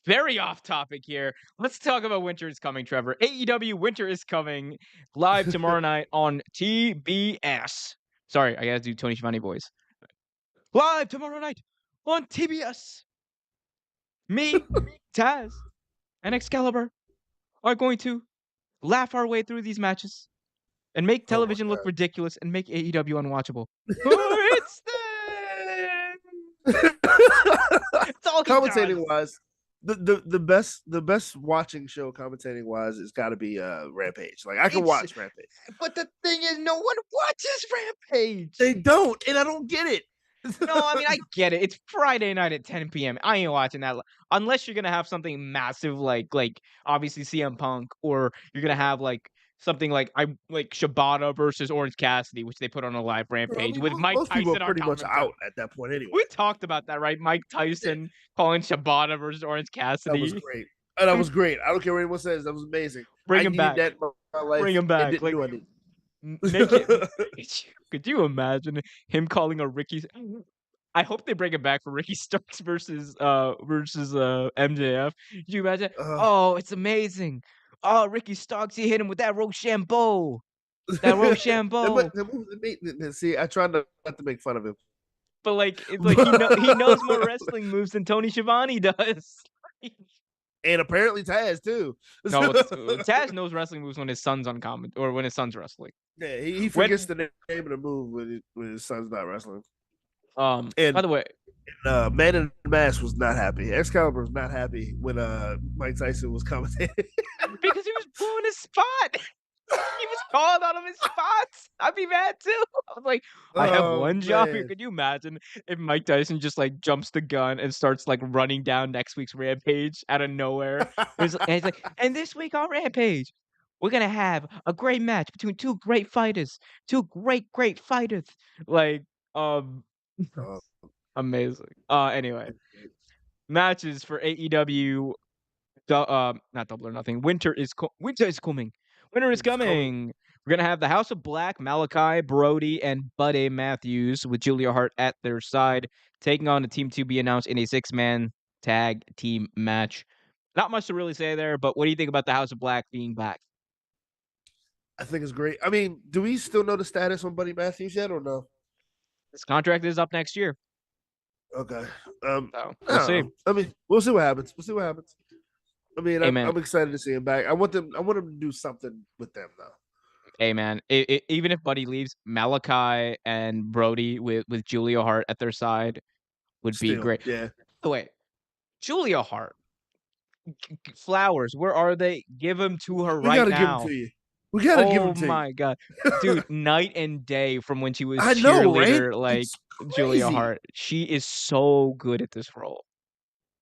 very off topic here. Let's talk about Winter is Coming, Trevor. AEW Winter is Coming live tomorrow night on TBS. Sorry, I gotta do Tony Schiavone voice. Live tomorrow night on TBS. Me, Taz, and Excalibur are going to laugh our way through these matches and make
oh my
television look
god.
ridiculous and make AEW unwatchable. Oh, it's there! That's all he
Commentating
does.
wise, the best watching show commentating wise has got to be Rampage. Like I can
It's
watch Rampage.
but the thing is, no one watches Rampage.
They don't, and I don't get it.
No, I mean I get it. It's Friday night at 10 p.m. I ain't watching that unless you're gonna have something massive like obviously CM Punk, or you're gonna have like something like Shibata versus Orange Cassidy, which they put on a live
I
Rampage
mean,
with Mike
most people are
Tyson on
pretty much
commentary.
out at that point anyway.
We talked about that, right? Mike
Yeah,
Tyson calling Shibata versus Orange
that was
Cassidy.
great. And that was great. I don't care what anyone says. That was amazing.
Bring
I
him
needed
back.
that in my
Bring
life
him
and
back.
didn't
Like
do anything.
make it. Could you imagine him calling a Ricky? I hope they bring it back for Ricky Starks versus MJF. Could you imagine?
uh,
Oh, it's amazing. Oh, Ricky Starks, he hit him with that Rochambeau. That Rochambeau.
see, I tried not to make fun of him.
But like it's like he knows more wrestling moves than Tony Schiavone does.
And apparently Taz too.
No, Taz knows wrestling moves when his son's on comment or when his son's wrestling.
Yeah, he forgets
When
the name of the move when his son's not wrestling.
by
And
the way,
Man in the Mask was not happy. Excalibur was not happy when Mike Tyson was commentating.
because he was blowing his spot. He was calling on him in spots. I'd be mad too. I was like, I have
Oh
one job here.
man.
Could you imagine if Mike Tyson just like jumps the gun and starts like running down next week's Rampage out of nowhere? And he's like, and this week on Rampage, we're gonna have a great match between two great fighters, two great fighters. Like, um,
Oh,
amazing. Anyway, matches for AEW. Not Double or Nothing. Winter is coming. Winter is
it's coming.
coming. We're gonna have the House of Black, Malachi, Brody, and Buddy Matthews with Julia Hart at their side, taking on a team to be announced in a six-man tag team match. Not much to really say there, but what do you think about the House of Black being back?
I think it's great. I mean, do we still know the status on Buddy Matthews yet or no?
His contract is up next year,
Okay.
so
I
we'll
don't
see.
know. I mean, we'll see what happens. We'll see what happens. I mean,
Hey
I'm,
man,
I'm excited to see him back. I want them. I want him to do something with them though.
hey man. Even if Buddy leaves, Malachi and Brody with Julia Hart at their side would be
Still,
great.
yeah.
Oh, wait, Julia Hart. Flowers, where are they? Give them to her
We
right
got to give him
now.
to you. We got to give
Oh
him to you.
my god. Dude, night and day from when she was
I know, right?
cheerleader, like,
It's
Julia
crazy.
Hart. She is so good at this role.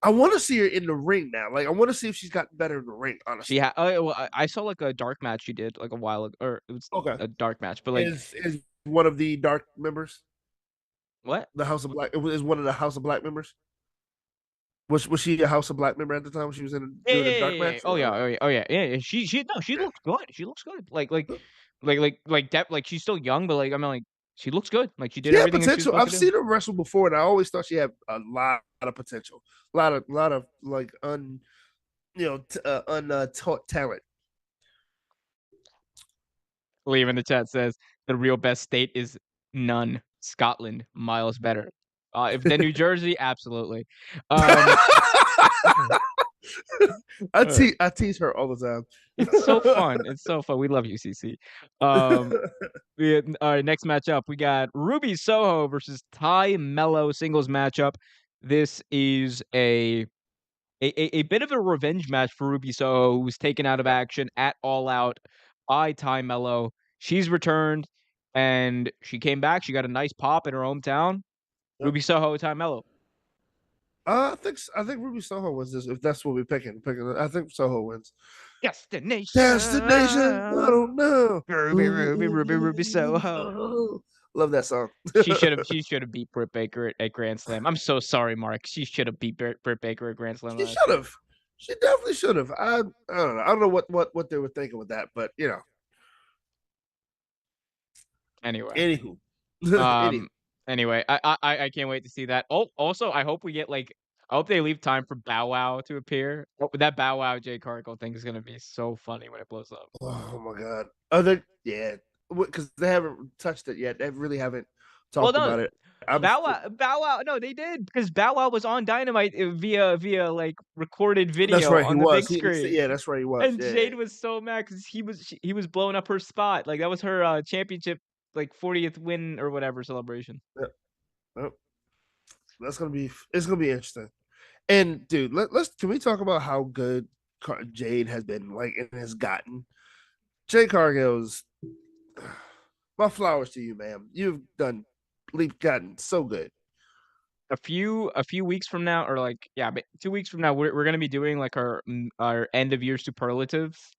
I want to see her in the ring now. Like, I want to see if she's gotten better in the ring.
She
Honestly.
had oh, well, I saw, like, a dark match she did, like, a while ago, or it was
Okay.
a dark match, but, like
Is one of the dark members
what?
the House of Black? Is one of the House of Black members? Was she a House of Black member at the time when she was in
Yeah,
doing a
yeah,
dark
yeah, yeah.
match?
Oh, yeah,
Or
oh, yeah, oh, yeah, yeah, yeah. She no, she
yeah.
looks good. She looks good. Like, she's still young, but, like, I mean, like, she looks good. Like, she did
She had
everything that she was
potential.
supposed to
I've
do.
seen her wrestle before, and I always thought she had a lot of potential. A lot of like untaught talent.
Liam in the chat says the real best state is none. Scotland, miles better. If then New Jersey, absolutely. Um, uh,
I tease her all the
it's so
time.
fun. It's so fun. We love you, CC. Um, all right, next matchup we got Ruby Soho versus Ty Mello singles matchup. This is a bit of a revenge match for Ruby Soho, who was taken out of
Yep,
action at All Out by Ty Mello. She's returned, and she came back. She got a nice pop in her hometown.
yep.
Ruby Soho, Ty Mello.
I think Ruby Soho wins this. If that's what we're picking, I think Soho wins. Destination. I
Destination.
don't know.
Ruby Soho.
Soho. Love that song.
She should have beat Britt Baker at Grand Slam. I'm so sorry, Mark. She should have beat Britt Baker at Grand Slam
She
last
should
year.
have. She definitely should have. I don't know. I don't know what they were thinking with that, but
Anyway.
Anywho, anywho.
Um. Anyway, I can't wait to see that. Oh, also, I hope we get like. I hope they leave time for Bow Wow to appear. That Bow Wow Jay Cargill thing is gonna be so funny when it blows up.
Oh my god. Other yeah, because they haven't touched it yet. They really haven't
Well,
talked
no,
about it. I'm
Bow Wow. No, they did because Bow Wow was on Dynamite via like recorded
That's
video
right. He
on the
was.
big screen.
Yeah, that's right. He was.
And
Yeah.
Jade was so mad because he was blowing up her spot. Like that was her championship, like 40th win or whatever celebration.
Yeah. Yep. It's gonna be interesting. And dude, let's can we talk about how good Jade has been like and has gotten. Jade Cargill's my flowers to you, ma'am. You've done leap gotten so good.
A few weeks from now, or like yeah, but 2 weeks from now, we're gonna be doing like our end of year superlatives.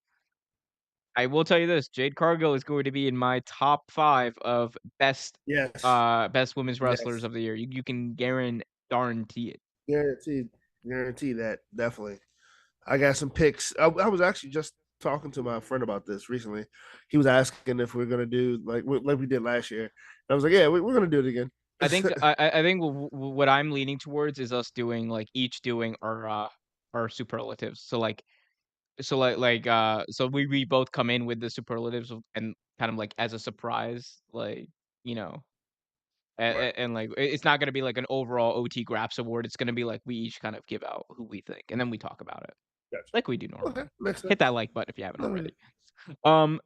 I will tell you this: Jade Cargill is going to be in my top 5 of
Yes.
best women's wrestlers
Yes.
of the year. You can guarantee it.
Guaranteed. Guarantee that. Definitely. I got some picks. I was actually just talking to my friend about this recently. He was asking if we're gonna do like we did last year. And I was like, yeah, we're gonna do it again.
I think what I'm leaning towards is us doing like each doing our superlatives. So we both come in with the superlatives and kind of like as a surprise, like you know,
Right.
and like it's not gonna be like an overall OT Graps award. It's gonna be like we each kind of give out who we think, and then we talk about it
Gotcha.
like we do
Okay.
normally.
Makes
Hit that
sense.
like button if you haven't
No,
already.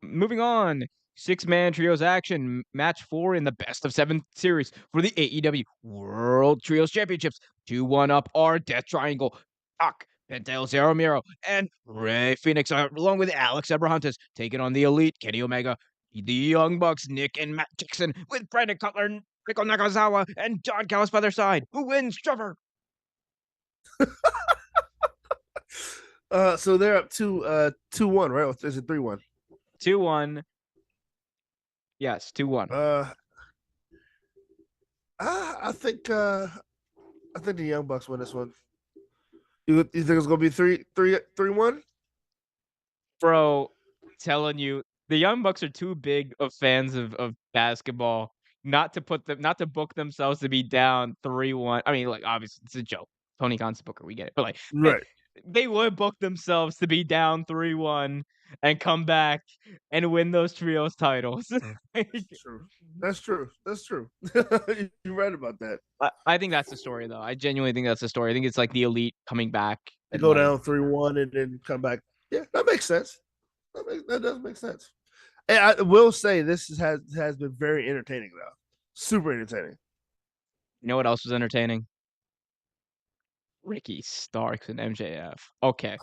Moving on. Six-man trios action, match 4 in the best of 7 series for the AEW World Trios Championships. 2-1 up our Death Triangle. Doc Pentel Zero Miro, and Ray Phoenix, along with Alex Abrahantes, taking on the Elite, Kenny Omega, the Young Bucks, Nick and Matt Dixon, with Brandon Cutler, Nico Nakazawa, and Don Callis by their side. Who wins, Trevor?
So they're up 2-1, right? Or is it 3-1?
2-1. Yes, 2-1.
I think the Young Bucks win this one. You think it's gonna be 3-1?
Bro, telling you, the Young Bucks are too big of fans of basketball not to book themselves to be down 3-1. I mean, like, obviously, it's a joke. Tony Khan's the booker, we get it. But, like,
Right.
they would book themselves to be down 3-1 and come back and win those trios titles.
That's true. That's true. That's true. You're right about that.
I think that's the story, though. I genuinely think that's the story. I think it's like the Elite coming back
They
and
go
like
down 3-1 and then come back. Yeah, that makes sense. That does make sense. And I will say this has been very entertaining though. Super entertaining.
you know what else was entertaining? Ricky Starks and MJF. Okay.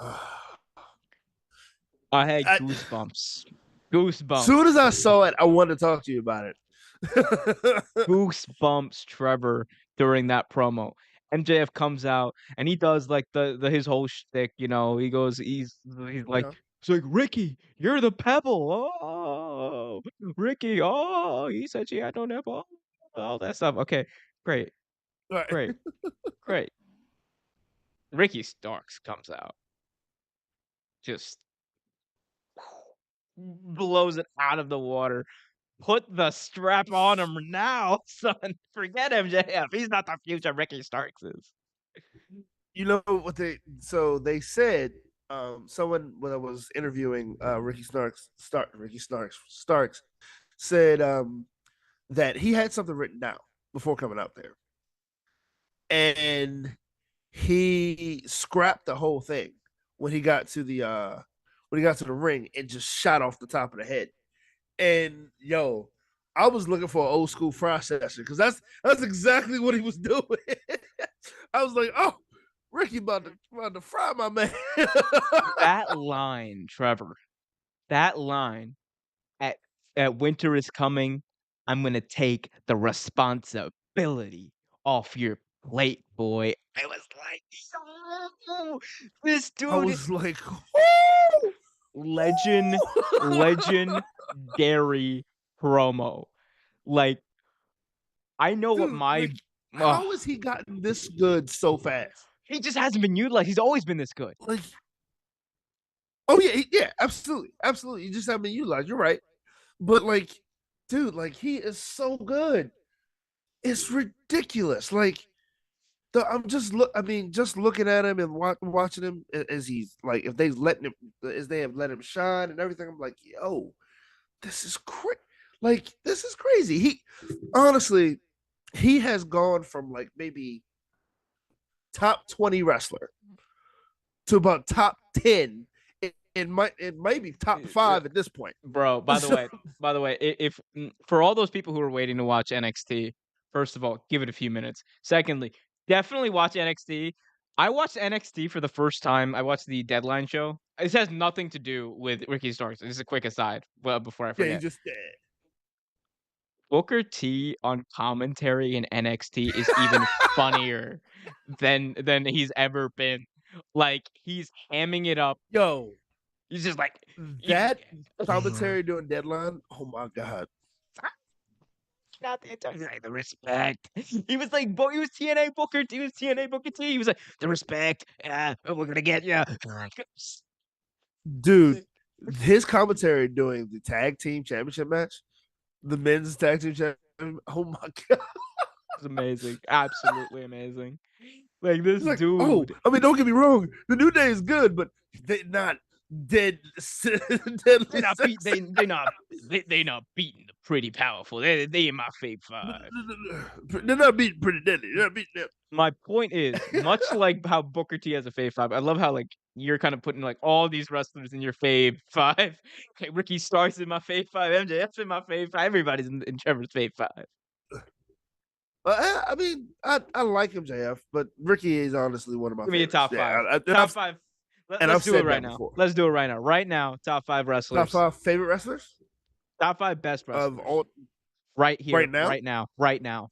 I had
I,
goosebumps.
soon as
Goosebumps.
I saw it, I wanted to talk to you about it.
Goosebumps, Trevor, during that promo. MJF comes out and he does like the his whole shtick, you know. He's like
Yeah.
it's like Ricky, you're the pebble. Oh, Ricky. Oh, he said she had no nipple. All that stuff. Okay, great,
All right.
great, great. Ricky Starks comes out, just blows it out of the water. Put the strap on him now, son. Forget MJF. He's not the future Ricky Starks is.
You know what they said someone when I was interviewing Ricky Starks said that he had something written down before coming out there. And he scrapped the whole thing when he got to the ring and just shot off the top of the head. And yo, I was looking for an old school fry session because that's exactly what he was doing. I was like, oh, Ricky about to fry my man.
That line, Trevor, that line at winter is coming, I'm gonna take the responsibility off your plate, boy. I was like, "Yo, this
I
dude
was like,
legend legendary promo." Like, I know what
dude,
my
like,
ugh,
how has he gotten this good so fast?
he just hasn't been utilized. He's always been this good.
Like, oh yeah, yeah, absolutely, absolutely. You just haven't been utilized. You're right, but like, dude, like he is so good. It's ridiculous. Like I'm just look. I mean, just looking at him and watching him as he's like, if they letting him, as they have let him shine and everything. I'm like, yo, this is crazy. Like this is crazy. He honestly, he has gone from like maybe top 20 wrestler to about top 10. It might be top 5 at this point.
Bro, by the way, if for all those people who are waiting to watch NXT, first of all, give it a few minutes. Secondly, definitely watch NXT. I watched NXT for the first time. I watched the Deadline show. This has nothing to do with Ricky Starks. This is a quick aside. Well, before I
Yeah, he
forget,
just dead.
Booker T on commentary in NXT is even funnier than he's ever been. Like he's hamming it up.
Yo,
He's just like
that commentary doing Deadline. Oh my god.
not the entire like the respect. He was like, he was TNA Booker T. He was TNA Booker T. He was like, the respect. We're gonna get you.
Dude, his commentary doing the tag team championship match, the men's tag team championship. Oh my god.
It's amazing. Absolutely amazing. Like
He's
this
like, oh,
dude.
I mean, don't get me wrong. The New Day is good, but they not dead.
They're
Deadly
not beat.
sexy.
They not beating the pretty powerful. They in my fave five.
They're not beating pretty deadly. They're not beating them.
My point is, much like how Booker T has a fave five, I love how like you're kind of putting like all these wrestlers in your fave five. Okay, Ricky Starks in my fave five, MJF's in my fave five, everybody's in Trevor's fave five.
I mean, I like MJF, but Ricky is honestly one of my
Give me a
favorites.
top
Yeah,
five.
and
Top five.
I've
Let's do it
said
right
that
now.
before.
Let's do it right now. Right now, top five
Top
wrestlers.
five favorite wrestlers
Top five best
of
wrestlers.
all
Right here,
right now.
right now, right now.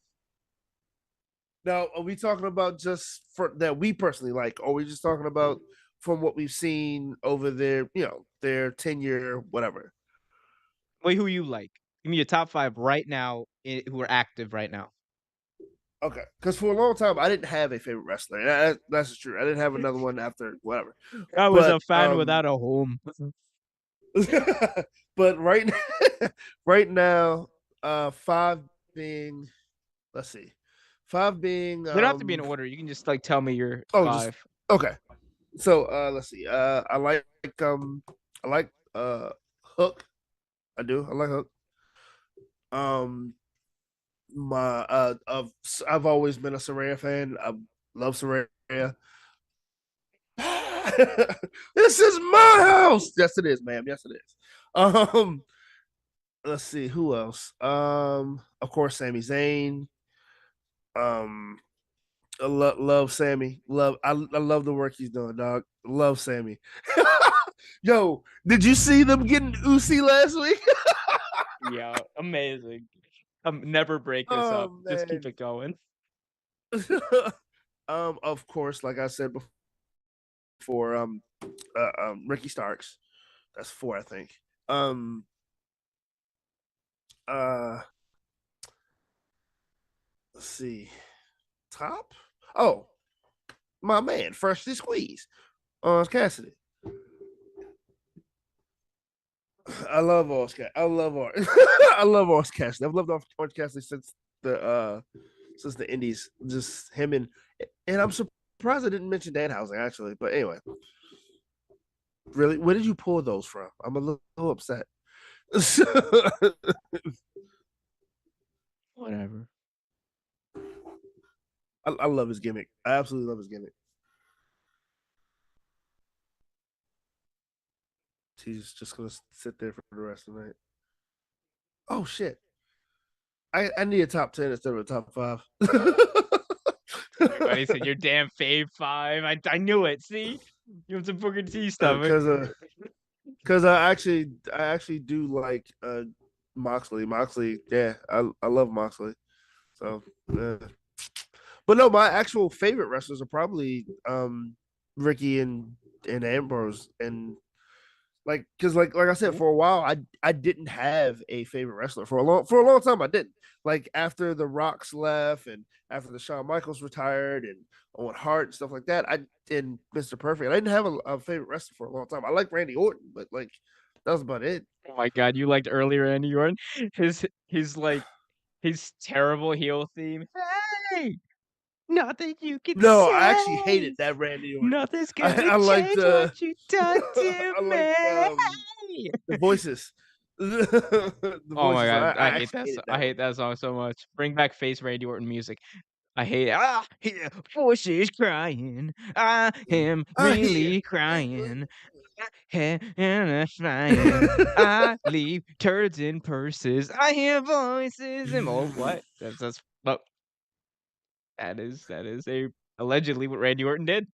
Now, are we talking about just for that we personally like, or are we just talking about from what we've seen over their, their tenure, whatever?
Wait, who you like? Give me your top five right now who are active right now.
Okay, because for a long time I didn't have a favorite wrestler. And that's true. I didn't have another one after whatever.
I was a
But
fan without a home.
but right now, right now, five being, let's see, five being
They don't have to be in order. You can just like tell me your
just
five.
okay. So let's see. I like Hook. I do. I like Hook. Um my of I've always been a Saraya fan. I love Saraya. This is my house. Yes, it is, ma'am. Yes, it is. Let's see who else. Of course, Sami Zayn. Um, love Sammy. I love the work he's doing, dog. Love Sammy. Yo, did you see them getting Uzi last week?
Yeah, amazing. Never break this up.
Oh
Just keep
man.
it going.
Of course, like I said before, Ricky Starks. That's four, I think. Uh, let's see. Top. Oh, my man, freshly squeezed. Cassidy. I love Orange Cassidy. I love Orange. I love Orange Cassidy. I've loved Orange Cassidy since the Indies. Just him and I'm surprised I didn't mention Danhausen actually. But anyway, really, where did you pull those from? I'm a little upset.
Whatever.
I love his gimmick. I absolutely love his gimmick. He's just gonna sit there for the rest of the night. Oh shit! I need a top 10 instead of a top five.
Everybody said your damn fave five. I knew it. See, you have some Booker T stomach.
Because I actually do like Moxley. Moxley, yeah, I love Moxley. So, but no, my actual favorite wrestlers are probably Ricky and Ambrose and like because like I said for a while I didn't have a favorite wrestler for a long time I didn't like after the Rocks left and after the Shawn Michaels retired and Owen Hart and stuff like that I and Mr. Perfect I didn't have a favorite wrestler for a long time I like Randy Orton but like that was about it.
Oh my god, you liked earlier Andy Orton? His like his terrible heel theme. Hey, nothing you can
No, I actually hated
say.
that Randy Orton.
Nothing's gonna
I liked
change what you done to
I liked
me.
the voices. The
Oh my
voices.
god,
I actually hated
I
that one.
hate that song so much. Bring back face Randy Orton music. I hate it. Ah, hear voices crying. I am
I hear.
really crying. And flying. I leave turds in purses. I hear voices and oh, what? That's but that is a allegedly what Randy Orton did.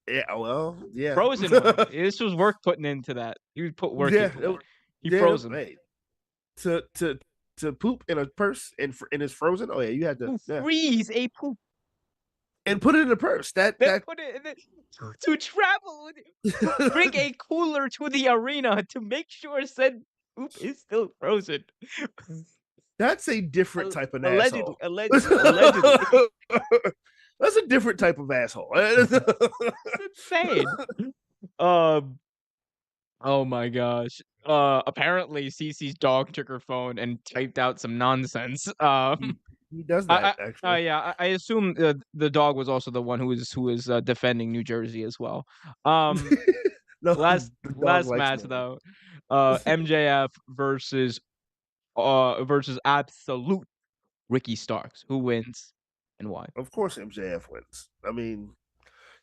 Yeah, well, yeah.
Frozen one. This was work putting into that. He put work
Yeah,
into that. He
yeah.
frozen.
Hey, to to poop in a purse and it's frozen. Oh yeah, you had to
To
yeah,
freeze a poop.
and put it in a purse.
Then put it in the, to travel to bring a cooler to the arena to make sure said poop is still frozen.
That's a different type of
Allegedly,
asshole.
allegedly.
That's a different type of asshole.
It's insane. Um. Oh my gosh. Apparently Cece's dog took her phone and typed out some nonsense.
He does that actually.
Yeah, I assume the dog was also the one who was defending New Jersey as well.
No,
Last
the dog
last
likes
match
money.
though, MJF versus absolute Ricky Starks. Who wins and why?
Of course, MJF wins. I mean,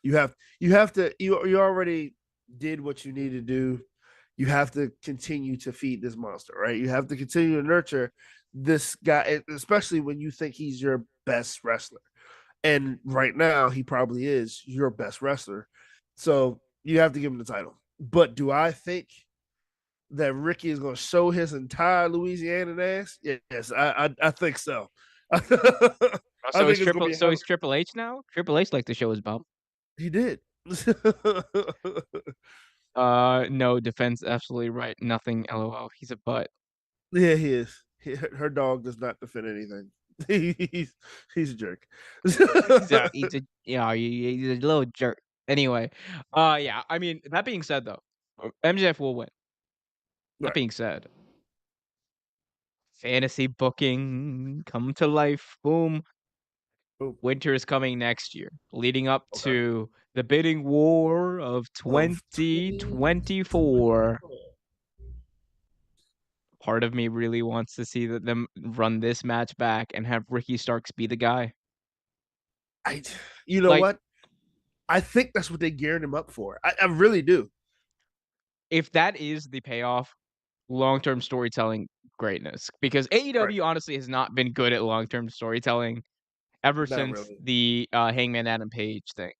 you already did what you need to do. You have to continue to feed this monster, right? You have to continue to nurture this guy, especially when you think he's your best wrestler. And right now, he probably is your best wrestler. So you have to give him the title. But do I think that Ricky is going to show his entire Louisiana ass? Yes, I think so. I
So
think it's going to be
he's Triple H now? Triple H like to show his bump.
He did.
No, defense absolutely right. Nothing, LOL. He's a butt.
Yeah, he is. Her dog does not defend anything. he's he's a jerk.
He's a little jerk. Anyway, yeah. I mean, that being said, though, MJF will win. That
Right.
being said, fantasy booking come to life. Boom.
Oh,
Winter is coming next year, leading up
okay.
to the bidding war of
Of 2024.
2024. Part of me really wants to see them run this match back and have Ricky Starks be the guy.
I, you know
Like,
what? I think that's what they geared him up for. I really do.
if that is the payoff, long-term storytelling greatness. Because
Right.
AEW honestly has not been good at long-term storytelling ever
Not
since
really.
the Hangman Adam Page thing.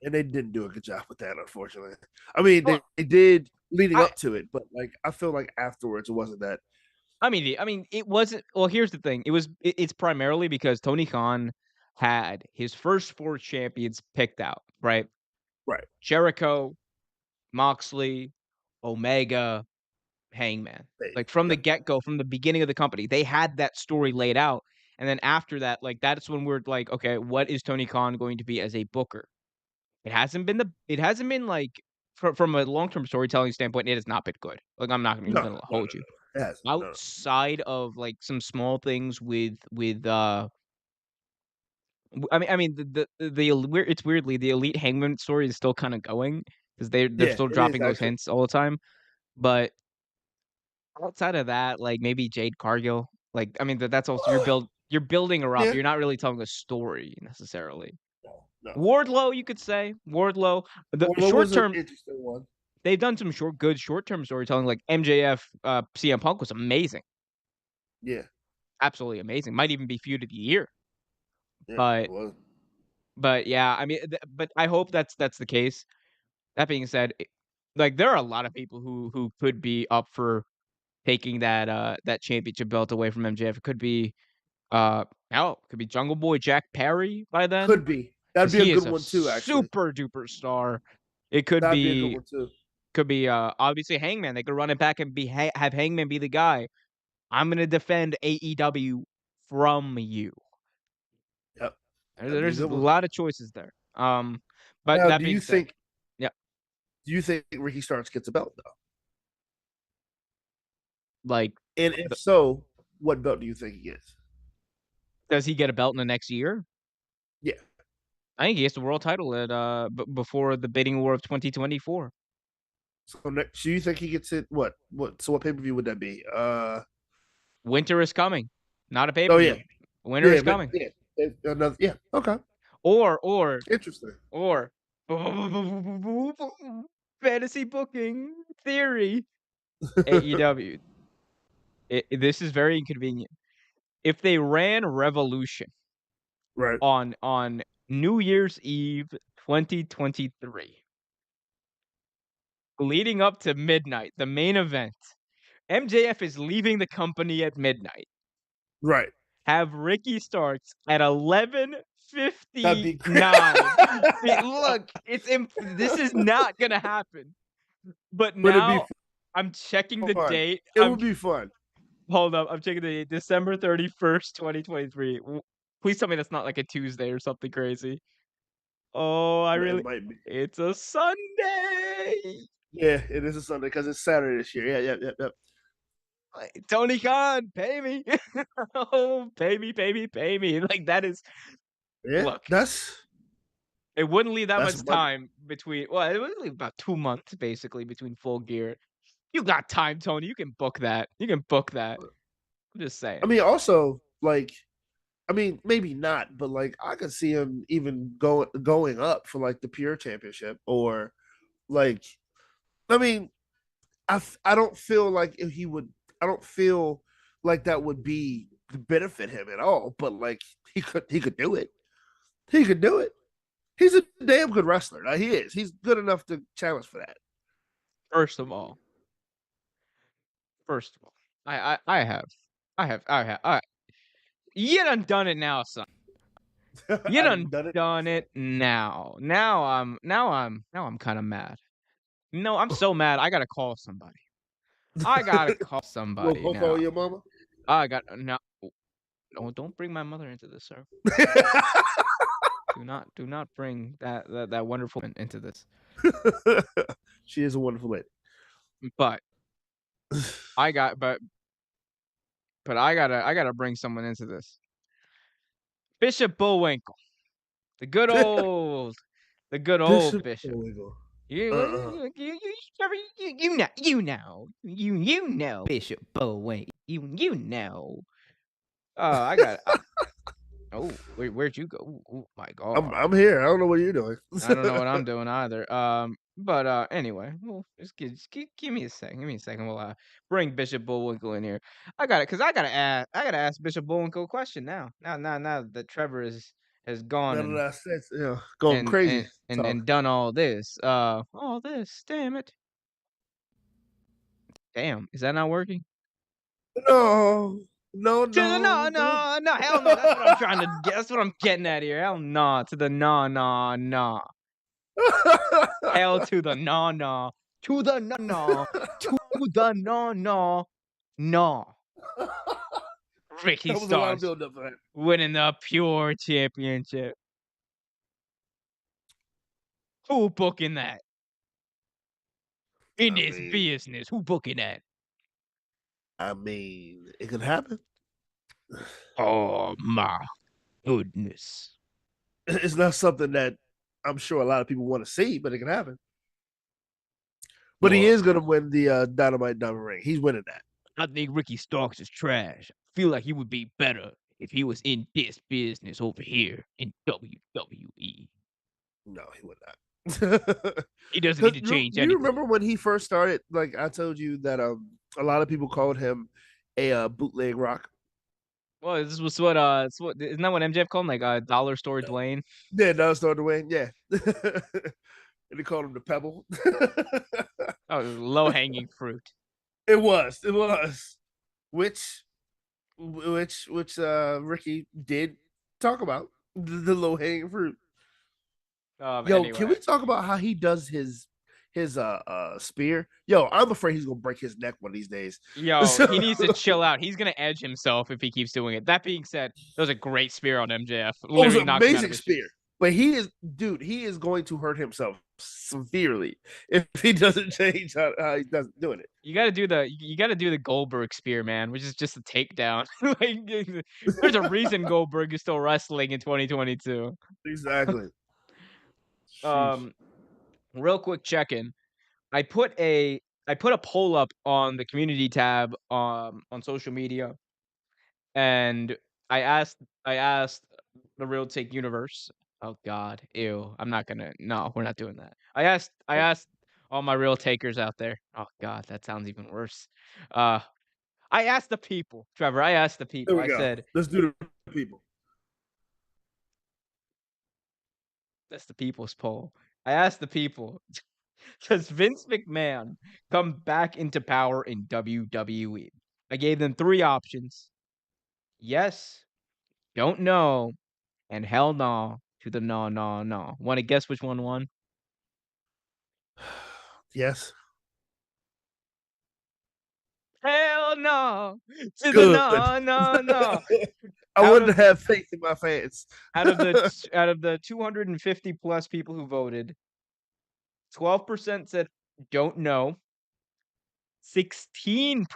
And they didn't do a good job with that, unfortunately. I mean,
Well,
they did leading
I
up to it, but like I feel like afterwards it wasn't that.
I mean, it wasn't. Well, here's the thing. It's primarily because Tony Khan had his first four champions picked out, right?
Right.
Jericho, Moxley, Omega, Hangman.
They,
Like from the
yep.
get-go, from the beginning of the company, they had that story laid out. And then after that, like that's when we're like, okay, what is Tony Khan going to be as a booker? It hasn't been like from a long-term storytelling standpoint, it has not been good. Like I'm not even
No, no,
gonna
no, no,
hold you.
no. It hasn't. No, no.
Outside of like some small things I mean it's weirdly the Elite Hangman story is still kind of going because they're
Yeah,
still
it is
dropping those
actually.
hints all the time. But outside of that, like maybe Jade Cargill, like I mean that's also you're building her up.
Yeah.
You're not really telling a story necessarily.
No, no.
Wardlow, you could say Wardlow. The
Well, what
short
was an
term,
interesting one?
they've done some good short term storytelling. Like MJF, CM Punk was amazing,
Yeah,
absolutely amazing. Might even be feud of the year.
yeah, it
But
was.
yeah, I mean, but I hope that's the case. That being said, like there are a lot of people who could be up for taking that championship belt away from MJF. It could be hell, it could be Jungle Boy Jack Perry by then
Could be. That'd
because
be a
he
good
is a
one too. Actually,
super duper star. It could
that'd be a good
be
one too.
obviously Hangman. They could run it back and have Hangman be the guy. I'm gonna defend AEW from you.
Yep, that'd be a
There's a
good one.
lot of choices there. But
Now,
that being said, yeah,
do you think Ricky Starks gets a belt though?
like,
And if so, what belt do you think he gets?
does he get a belt in the next year?
Yeah.
I think he gets the world title at before the bidding war of 2024.
So next, do you think he gets it? What? What? So what pay per view would that be?
Winter is coming, not a pay
Oh
per
yeah,
view. Winter
yeah,
is
but
coming,
yeah, another. Yeah. Okay.
or or
Interesting.
or fantasy booking theory. AEW. This is very inconvenient. If they ran Revolution
Right.
on New Year's Eve 2023, leading up to midnight, the main event, MJF is leaving the company at midnight.
Right.
Have Ricky Starks at
That'd be
11:59. See, look, this is not gonna happen. But
but it'd be
now I'm checking the
fun.
date.
It would be fun.
Hold up. I'm checking the date. December 31st, 2023. Please tell me that's not like a Tuesday or something crazy. Oh,
It might be.
it's a Sunday.
Yeah, it is a Sunday because it's Saturday this year. Yeah, yeah, yeah, yeah.
Tony Khan, pay me. Oh, pay me, pay me, pay me. Like that is
Yeah,
look. It wouldn't leave that
that's
much
money.
time between. Well, it would leave about 2 months basically between Full Gear. You got time, Tony. You can book that. You can book that. I'm just
I
saying.
mean, also like, I mean, maybe not, but like, I could see him even going up for like the pure championship or like, I mean, I don't feel like if he would. I don't feel like that would be benefit him at all. But like he could do it. He could do it. He's a damn good wrestler. He is. He's good enough to challenge for that.
First of all, first of all, I have, you done it now, son. You
I done done it.
done it now. Now I'm kind of mad. No, I'm so mad. I gotta call somebody. I gotta call
We'll
somebody
go call
now.
your mama.
I got no. No, don't bring my mother into this, sir. Do not bring that wonderful into this.
She is a wonderful lady.
But I got, but I gotta bring someone into this. Bishop Bullwinkle, the good old, the good old
Bishop
Bishop.
Bullwinkle.
You
Uh-uh.
you know Bishop Bullwinkle. You know. I got. Oh, where'd you go? Oh my God.
I'm here. I don't know what you're doing.
I don't know what I'm doing either. But anyway, well, give me a second. Give me a second. We'll bring Bishop Bullwinkle in here. I got it, cause I gotta ask Bishop Bullwinkle a question now. Now that Trevor has gone
None of that sense. Going
and
crazy
and
talk.
and done all this. All this. Damn it. Damn. Is that not working?
No, no,
To the
no,
no,
no.
no, no, hell no. That's what I'm trying to get. That's what I'm getting at here. Hell no. To the no, no, no. Hell to the no, no. To the no, no. To the no, no. No. Ricky
That was a lot of
Starks
build up for that.
winning the pure championship. Who booking that? In
I
this
mean,
business. Who booking that?
it could happen.
Oh my goodness.
It's not something that I'm sure a lot of people want to see, but it can happen. But he
Well,
is going to win the Dynamite Diamond Ring. He's winning that.
I think Ricky Starks is trash. I feel like he would be better if he was in this business over here in WWE.
No, he would not.
He doesn't need
Because
to
do
change
you
anything.
remember when he first started? Like I told you that a lot of people called him a bootleg rock.
Well, this was what isn't that what MJF called him? Like dollar store Dwayne?
Yeah, no, started to win. Yeah, and they called him the Pebble.
Oh, low hanging fruit.
It was, which Ricky did talk about the low hanging fruit. Yo, can
Anyway.
we talk about how he does his spear? Yo, I'm afraid he's gonna break his neck one of these days.
Yo,
So,
he needs to chill out. He's gonna edge himself if he keeps doing it. That being said, that was a great spear on MJF.
it was
Literally
an
knocked him out of
amazing
his
spear,
shoes.
but he is going to hurt himself severely if he doesn't change how he does doing it.
You gotta do the Goldberg spear, man, which is just a takedown. Like there's a reason Goldberg is still wrestling in 2022.
Exactly. Sheesh.
Um, real quick check-in. I put a poll up on the community tab on social media, and I asked the Real Take Universe. Oh God, ew! I'm not gonna. No, we're not doing that. I asked all my real takers out there. Oh God, that sounds even worse. Uh, I asked the people, Trevor. I asked the
There
people.
we
I
go.
said,
Let's do the people.
"That's the people's poll." I asked the people, does Vince McMahon come back into power in WWE? I gave them three options: yes, don't know, and hell no to the no, no, no. Want to guess which one won?
Yes.
Hell no to the
Good.
no, no, no.
I
Out
wanted to
of
have faith in my fans.
out of the 250 plus people who voted, 12% said don't know, 16%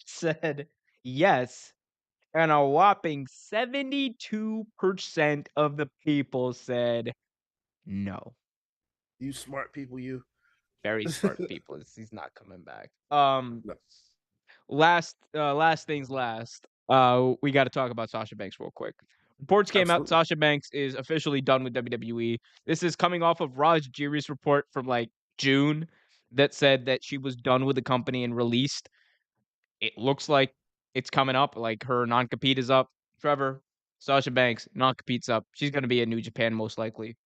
said yes, and a whopping 72% of the people said no.
You smart people, you.
Very smart people. He's not coming back.
No,
Last things last. We got to talk about Sasha Banks real quick. Reports came out
absolutely.
Sasha Banks is officially done with WWE. This is coming off of Raj Giri's report from like June that said that she was done with the company and released. It looks like it's coming up, like, her non-compete is up. Trevor, Sasha Banks, non-compete's up. She's gonna be in New Japan most likely.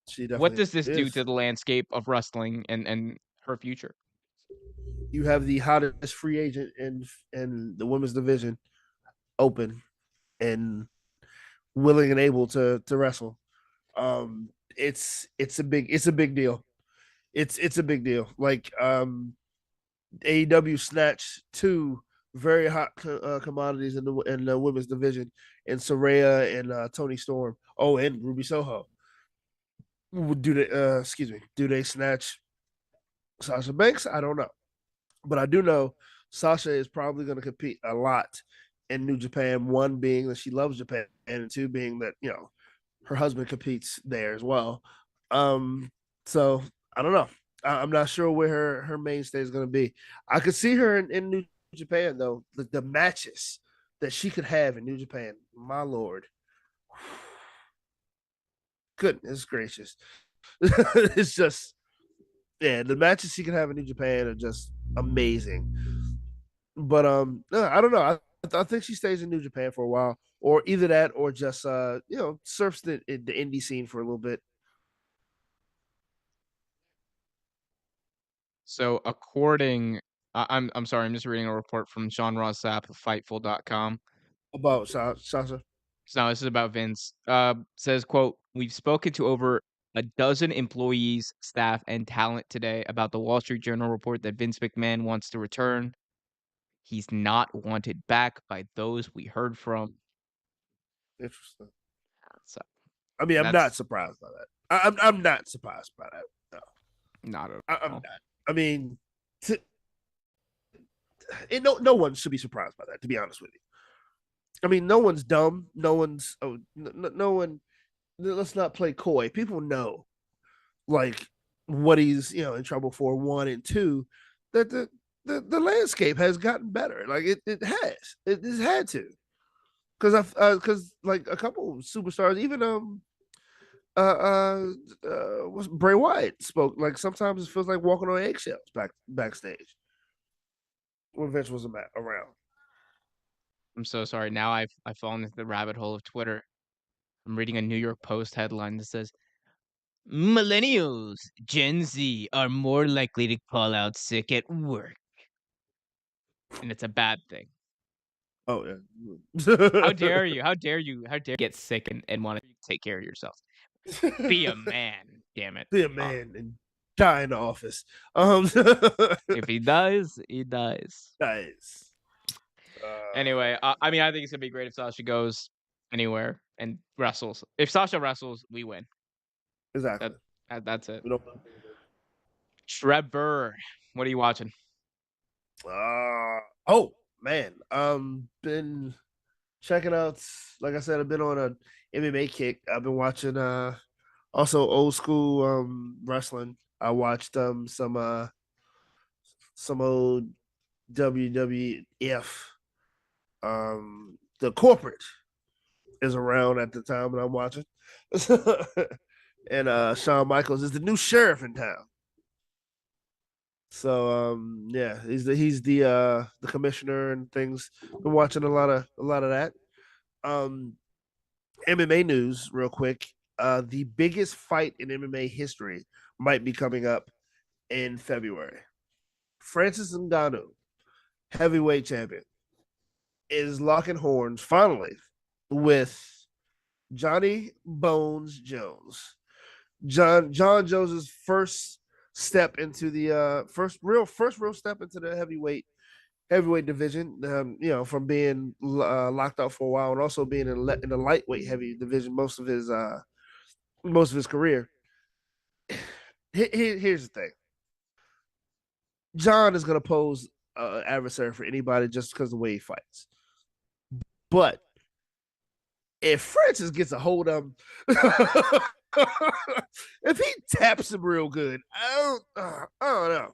She
What
definitely
does this do
is.
to the landscape of wrestling and her future?
You have the hottest free agent in the women's division open and willing and able to wrestle. It's a big deal. It's a big deal. Like AEW snatched two very hot commodities in the women's division, and Saraya and Tony Storm. Oh, and Ruby Soho. Do they? Excuse me. Do they snatch Sasha Banks? I don't know, but I do know Sasha is probably going to compete a lot in New Japan. One being that she loves Japan, and two being that her husband competes there as well. Um, so I don't know. I'm not sure where her mainstay is going to be. I could see her in New Japan though. The matches that she could have in New Japan, my lord, goodness gracious, it's just the matches she can have in New Japan are just amazing. But no, I don't know. I think she stays in New Japan for a while, or either that, or just surfs the indie scene for a little bit.
So according I'm sorry, I'm just reading a report from Sean Ross Sapp of Fightful.com.
About Sasha.
So this is about Vince. Says, quote, "We've spoken to over a dozen employees, staff, and talent today about the Wall Street Journal report that Vince McMahon wants to return. He's not wanted back by those we heard from."
Interesting.
So
I mean, I'm not
that's
surprised by that. I'm not surprised by that. No,
not at
I'm
all.
not. I mean, no one should be surprised by that. To be honest with you, I mean, no one's dumb. No one's no one. Let's not play coy. People know like what he's in trouble for. One and two, that the landscape has gotten better. Like it has. It has had to. Because like a couple of superstars, even was Bray Wyatt spoke like sometimes it feels like walking on eggshells backstage when Vince was around.
I'm so sorry. Now I've fallen into the rabbit hole of Twitter. I'm reading a New York Post headline that says millennials, Gen Z are more likely to call out sick at work, and it's a bad thing.
Oh
How
yeah.
dare you? How dare you? How dare you get sick and want to take care of yourself? Be a man, damn it.
Be a man and die in the office.
If he dies, he dies.
Nice.
Anyway, I mean, I think it's gonna be great if Sasha goes anywhere and wrestles. If Sasha wrestles, we win.
Exactly.
That, that's it.
We don't.
Trevor, what are you watching?
Oh man, been checking out. Like I said, I've been on a MMA kick. I've been watching also old school wrestling. I watched some old WWF. The corporate is around at the time when I'm watching. And Shawn Michaels is the new sheriff in town. So yeah, he's the commissioner and things. Been watching a lot of that. Um MMA news real quick. The biggest fight in MMA history might be coming up in February. Francis Ngannou, heavyweight champion, is locking horns finally with Johnny Bones Jones. John Jones's first step into the first real step into the heavyweight division. From being locked out for a while and also being in the lightweight heavy division most of his career. Here's the thing: John is going to pose adversary for anybody just because of the way he fights. But if Francis gets a hold of him, if he taps him real good, I don't know.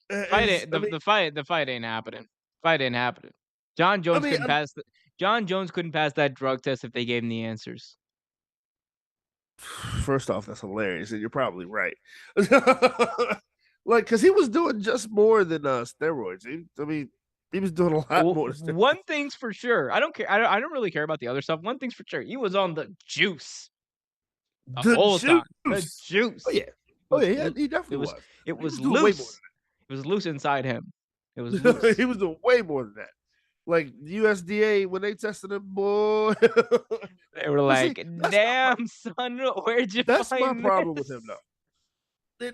The fight ain't happening. Fight ain't happening. John
I
Jones
mean,
couldn't pass. John Jones couldn't pass that drug test if they gave him the answers.
first off, that's hilarious, and you're probably right. Like, because he was doing just more than steroids. I mean, He was doing a lot
Well,
more than
one thing's for sure. I don't care. I don't really care about the other stuff. One thing's for sure. He was on the juice the
the
whole time. The
juice. Oh
juice.
yeah,
It
oh
was
yeah,
loo
he
it
definitely
was
was.
it
He
was
was doing way more
loose. It was loose inside him. It was
than that.
loose.
He was doing way more than that. Like USDA when they tested him, boy.
They were
But see,
like, "Damn, son, where'd you
that's my
find
problem with him
this?"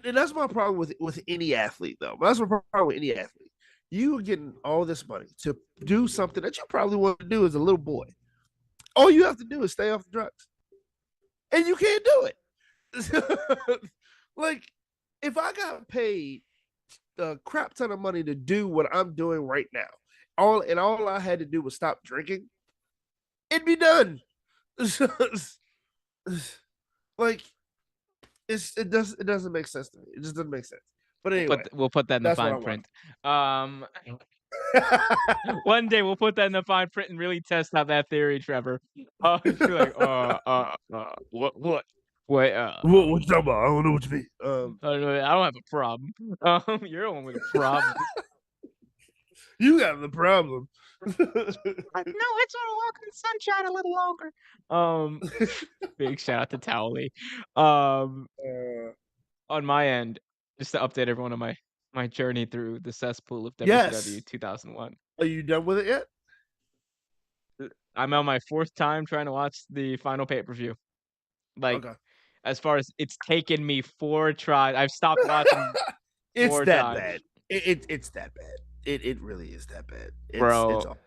though. And that's my problem with any athlete though. That's my problem with any athlete. You are getting all this money to do something that you probably want to do as a little boy. All you have to do is stay off the drugs, and you can't do it. Like if I got paid a crap ton of money to do what I'm doing right now, all I had to do was stop drinking, it'd be done. Like it doesn't make sense to me. It just doesn't make sense. But anyway,
We'll put that in the
that's what I
fine
want.
print. Um, one day we'll put that in the fine print and really test out that theory, Trevor. You're like, what,
What you talking about? I don't know what you mean.
I don't know, I don't have a problem. You're the one with a problem.
You got the problem.
No, it's gonna walk in the sunshine a little longer. Big shout out to Towley.
uh,
On my end, just to update everyone on my journey through the cesspool of WCW
yes.
2001.
Are you done with it yet?
I'm on my 4th time trying to watch the final pay-per-view. Like,
Okay.
as far as it's taken me 4 tries. I've stopped watching
It's
4
that
times.
bad. It's that bad. It really is that bad. It's
Bro,
all.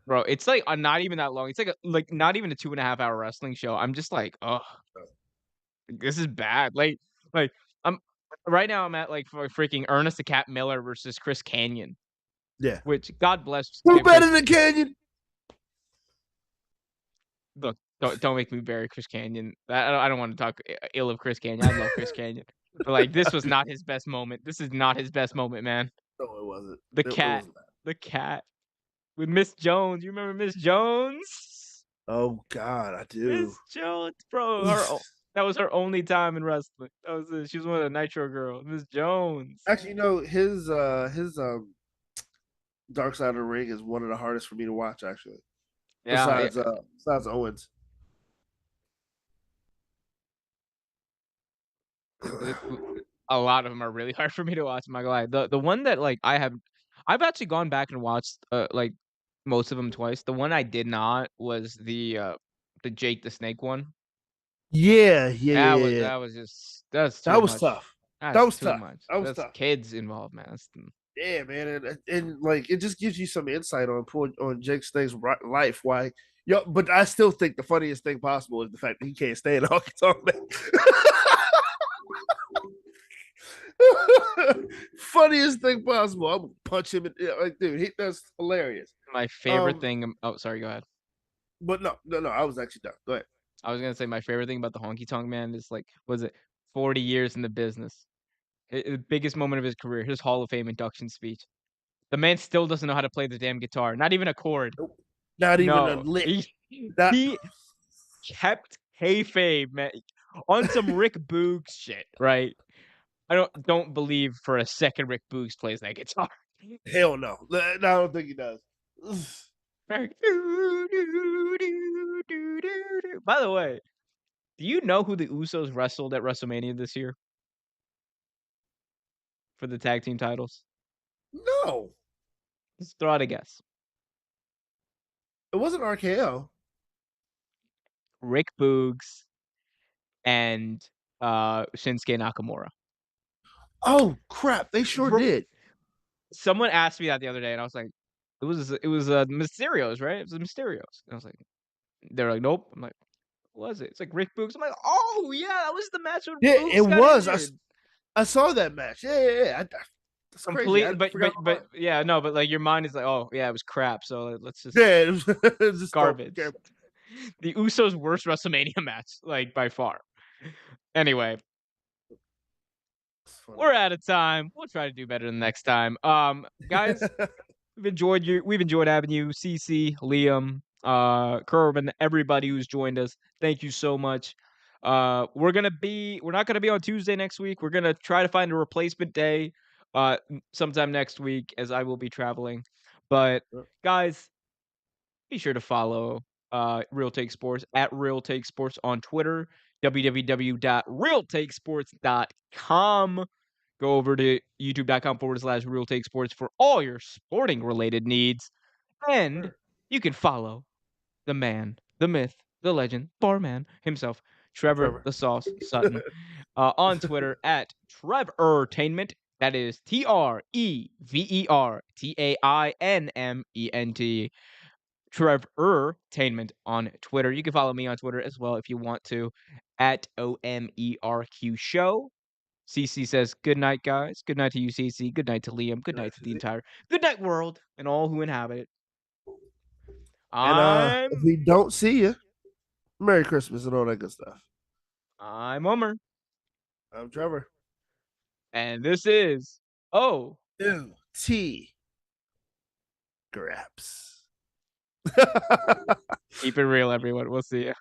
bro, it's like not even that long. It's like not even a 2.5-hour wrestling show. I'm just like, "Ugh, this is bad." Like I'm right now I'm at like for freaking Ernest the Cat Miller versus Chris Canyon,
Yeah.
which God bless
Who
Chris.
better than Canyon?
Look, don't make me bury Chris Canyon. I don't want to talk ill of Chris Canyon. I love Chris Canyon. But like this was not his best moment. This is not his best moment, man.
No, it wasn't.
The
It
cat,
was not.
the cat with Miss Jones. You remember Miss Jones?
Oh God, I do.
Miss Jones, bro. That was her only time in wrestling. That was it. She was one of the Nitro girls. Miss Jones.
Actually, his Dark Side of the Ring is one of the hardest for me to watch. Actually,
Yeah, yeah.
besides Owens.
it- a lot of them are really hard for me to watch. I'm not gonna lie. The one that like I've actually gone back and watched like most of them twice. The one I did not was the Jake the Snake one.
Yeah, yeah, yeah, yeah, yeah.
That was just that's too
That was
much.
tough. That
That's
was
too
tough.
much.
That was
That's
tough.
kids involved, man.
Yeah, man, and like it just gives you some insight on Jake Snake's life. Why, yo, but I still think the funniest thing possible is the fact that he can't stay in Arkansas, man. Funniest thing possible. I'm gonna punch him. Like, dude, that's hilarious.
My favorite
Um,
thing. Oh, sorry. Go ahead.
but no. I was actually done. Go ahead.
I was gonna say my favorite thing about the Honky Tonk Man is like, was it 40 years in the business? The biggest moment of his career, his Hall of Fame induction speech. The man still doesn't know how to play the damn guitar, not even a chord.
Nope. Not even a
No,
lick.
he
Not
he kept kayfabe, man, on some Rick Boogs shit, right? I don't believe for a second Rick Boogs plays that guitar.
hell no. No, I don't think he does.
By the way, do you know who the Usos wrestled at WrestleMania this year for the tag team titles?
No,
Let's throw out a guess.
it wasn't RKO.
Rick Boogs and Shinsuke Nakamura.
Oh crap! They sure
Bro,
did.
someone asked me that the other day, and I was like, it was Mysterios, right? It was the Mysterios. And I was like, they're like, nope. I'm like, what was it? It's like Rick Boogs. I'm like, oh yeah, that was the match when
Yeah, it
Boogs got
was.
injured.
I saw that match. Yeah. That's crazy. I
Complete, but
forgot about
yeah, no, but like your mind is like, oh yeah, it was crap. So let's
it.
just
Yeah, it was just don't
garbage.
care.
The Usos' worst WrestleMania match, like by far. Anyway, we're out of time. We'll try to do better the next time. Guys, we've enjoyed having you, CC, Liam, Kerwin, everybody who's joined us. Thank you so much. We're not gonna be on Tuesday next week. We're gonna try to find a replacement day sometime next week as I will be traveling. But guys, be sure to follow Real Take Sports at Real Take Sports on Twitter, www.realtakesports.com. Go over to youtube.com/Real Take Sports for all your sporting related needs. And
Sure.
you can follow the man, the myth, the legend, barman himself, Trevor
Trevor.
the Sauce Sutton, on Twitter at Trevertainment. That is TreverTainment. Trevertainment on Twitter. You can follow me on Twitter as well if you want to, at OMERQ Show. CC says, good night, guys. Good night to you, CC. Good night to Liam. Good
Good
night
night,
to the
Susie.
entire Good night world and all who inhabit it.
And if
I'm
we don't see you, Merry Christmas and all that good stuff.
I'm Homer,
I'm Trevor.
and this is
T. Graps.
Keep It Real, everyone. We'll see you.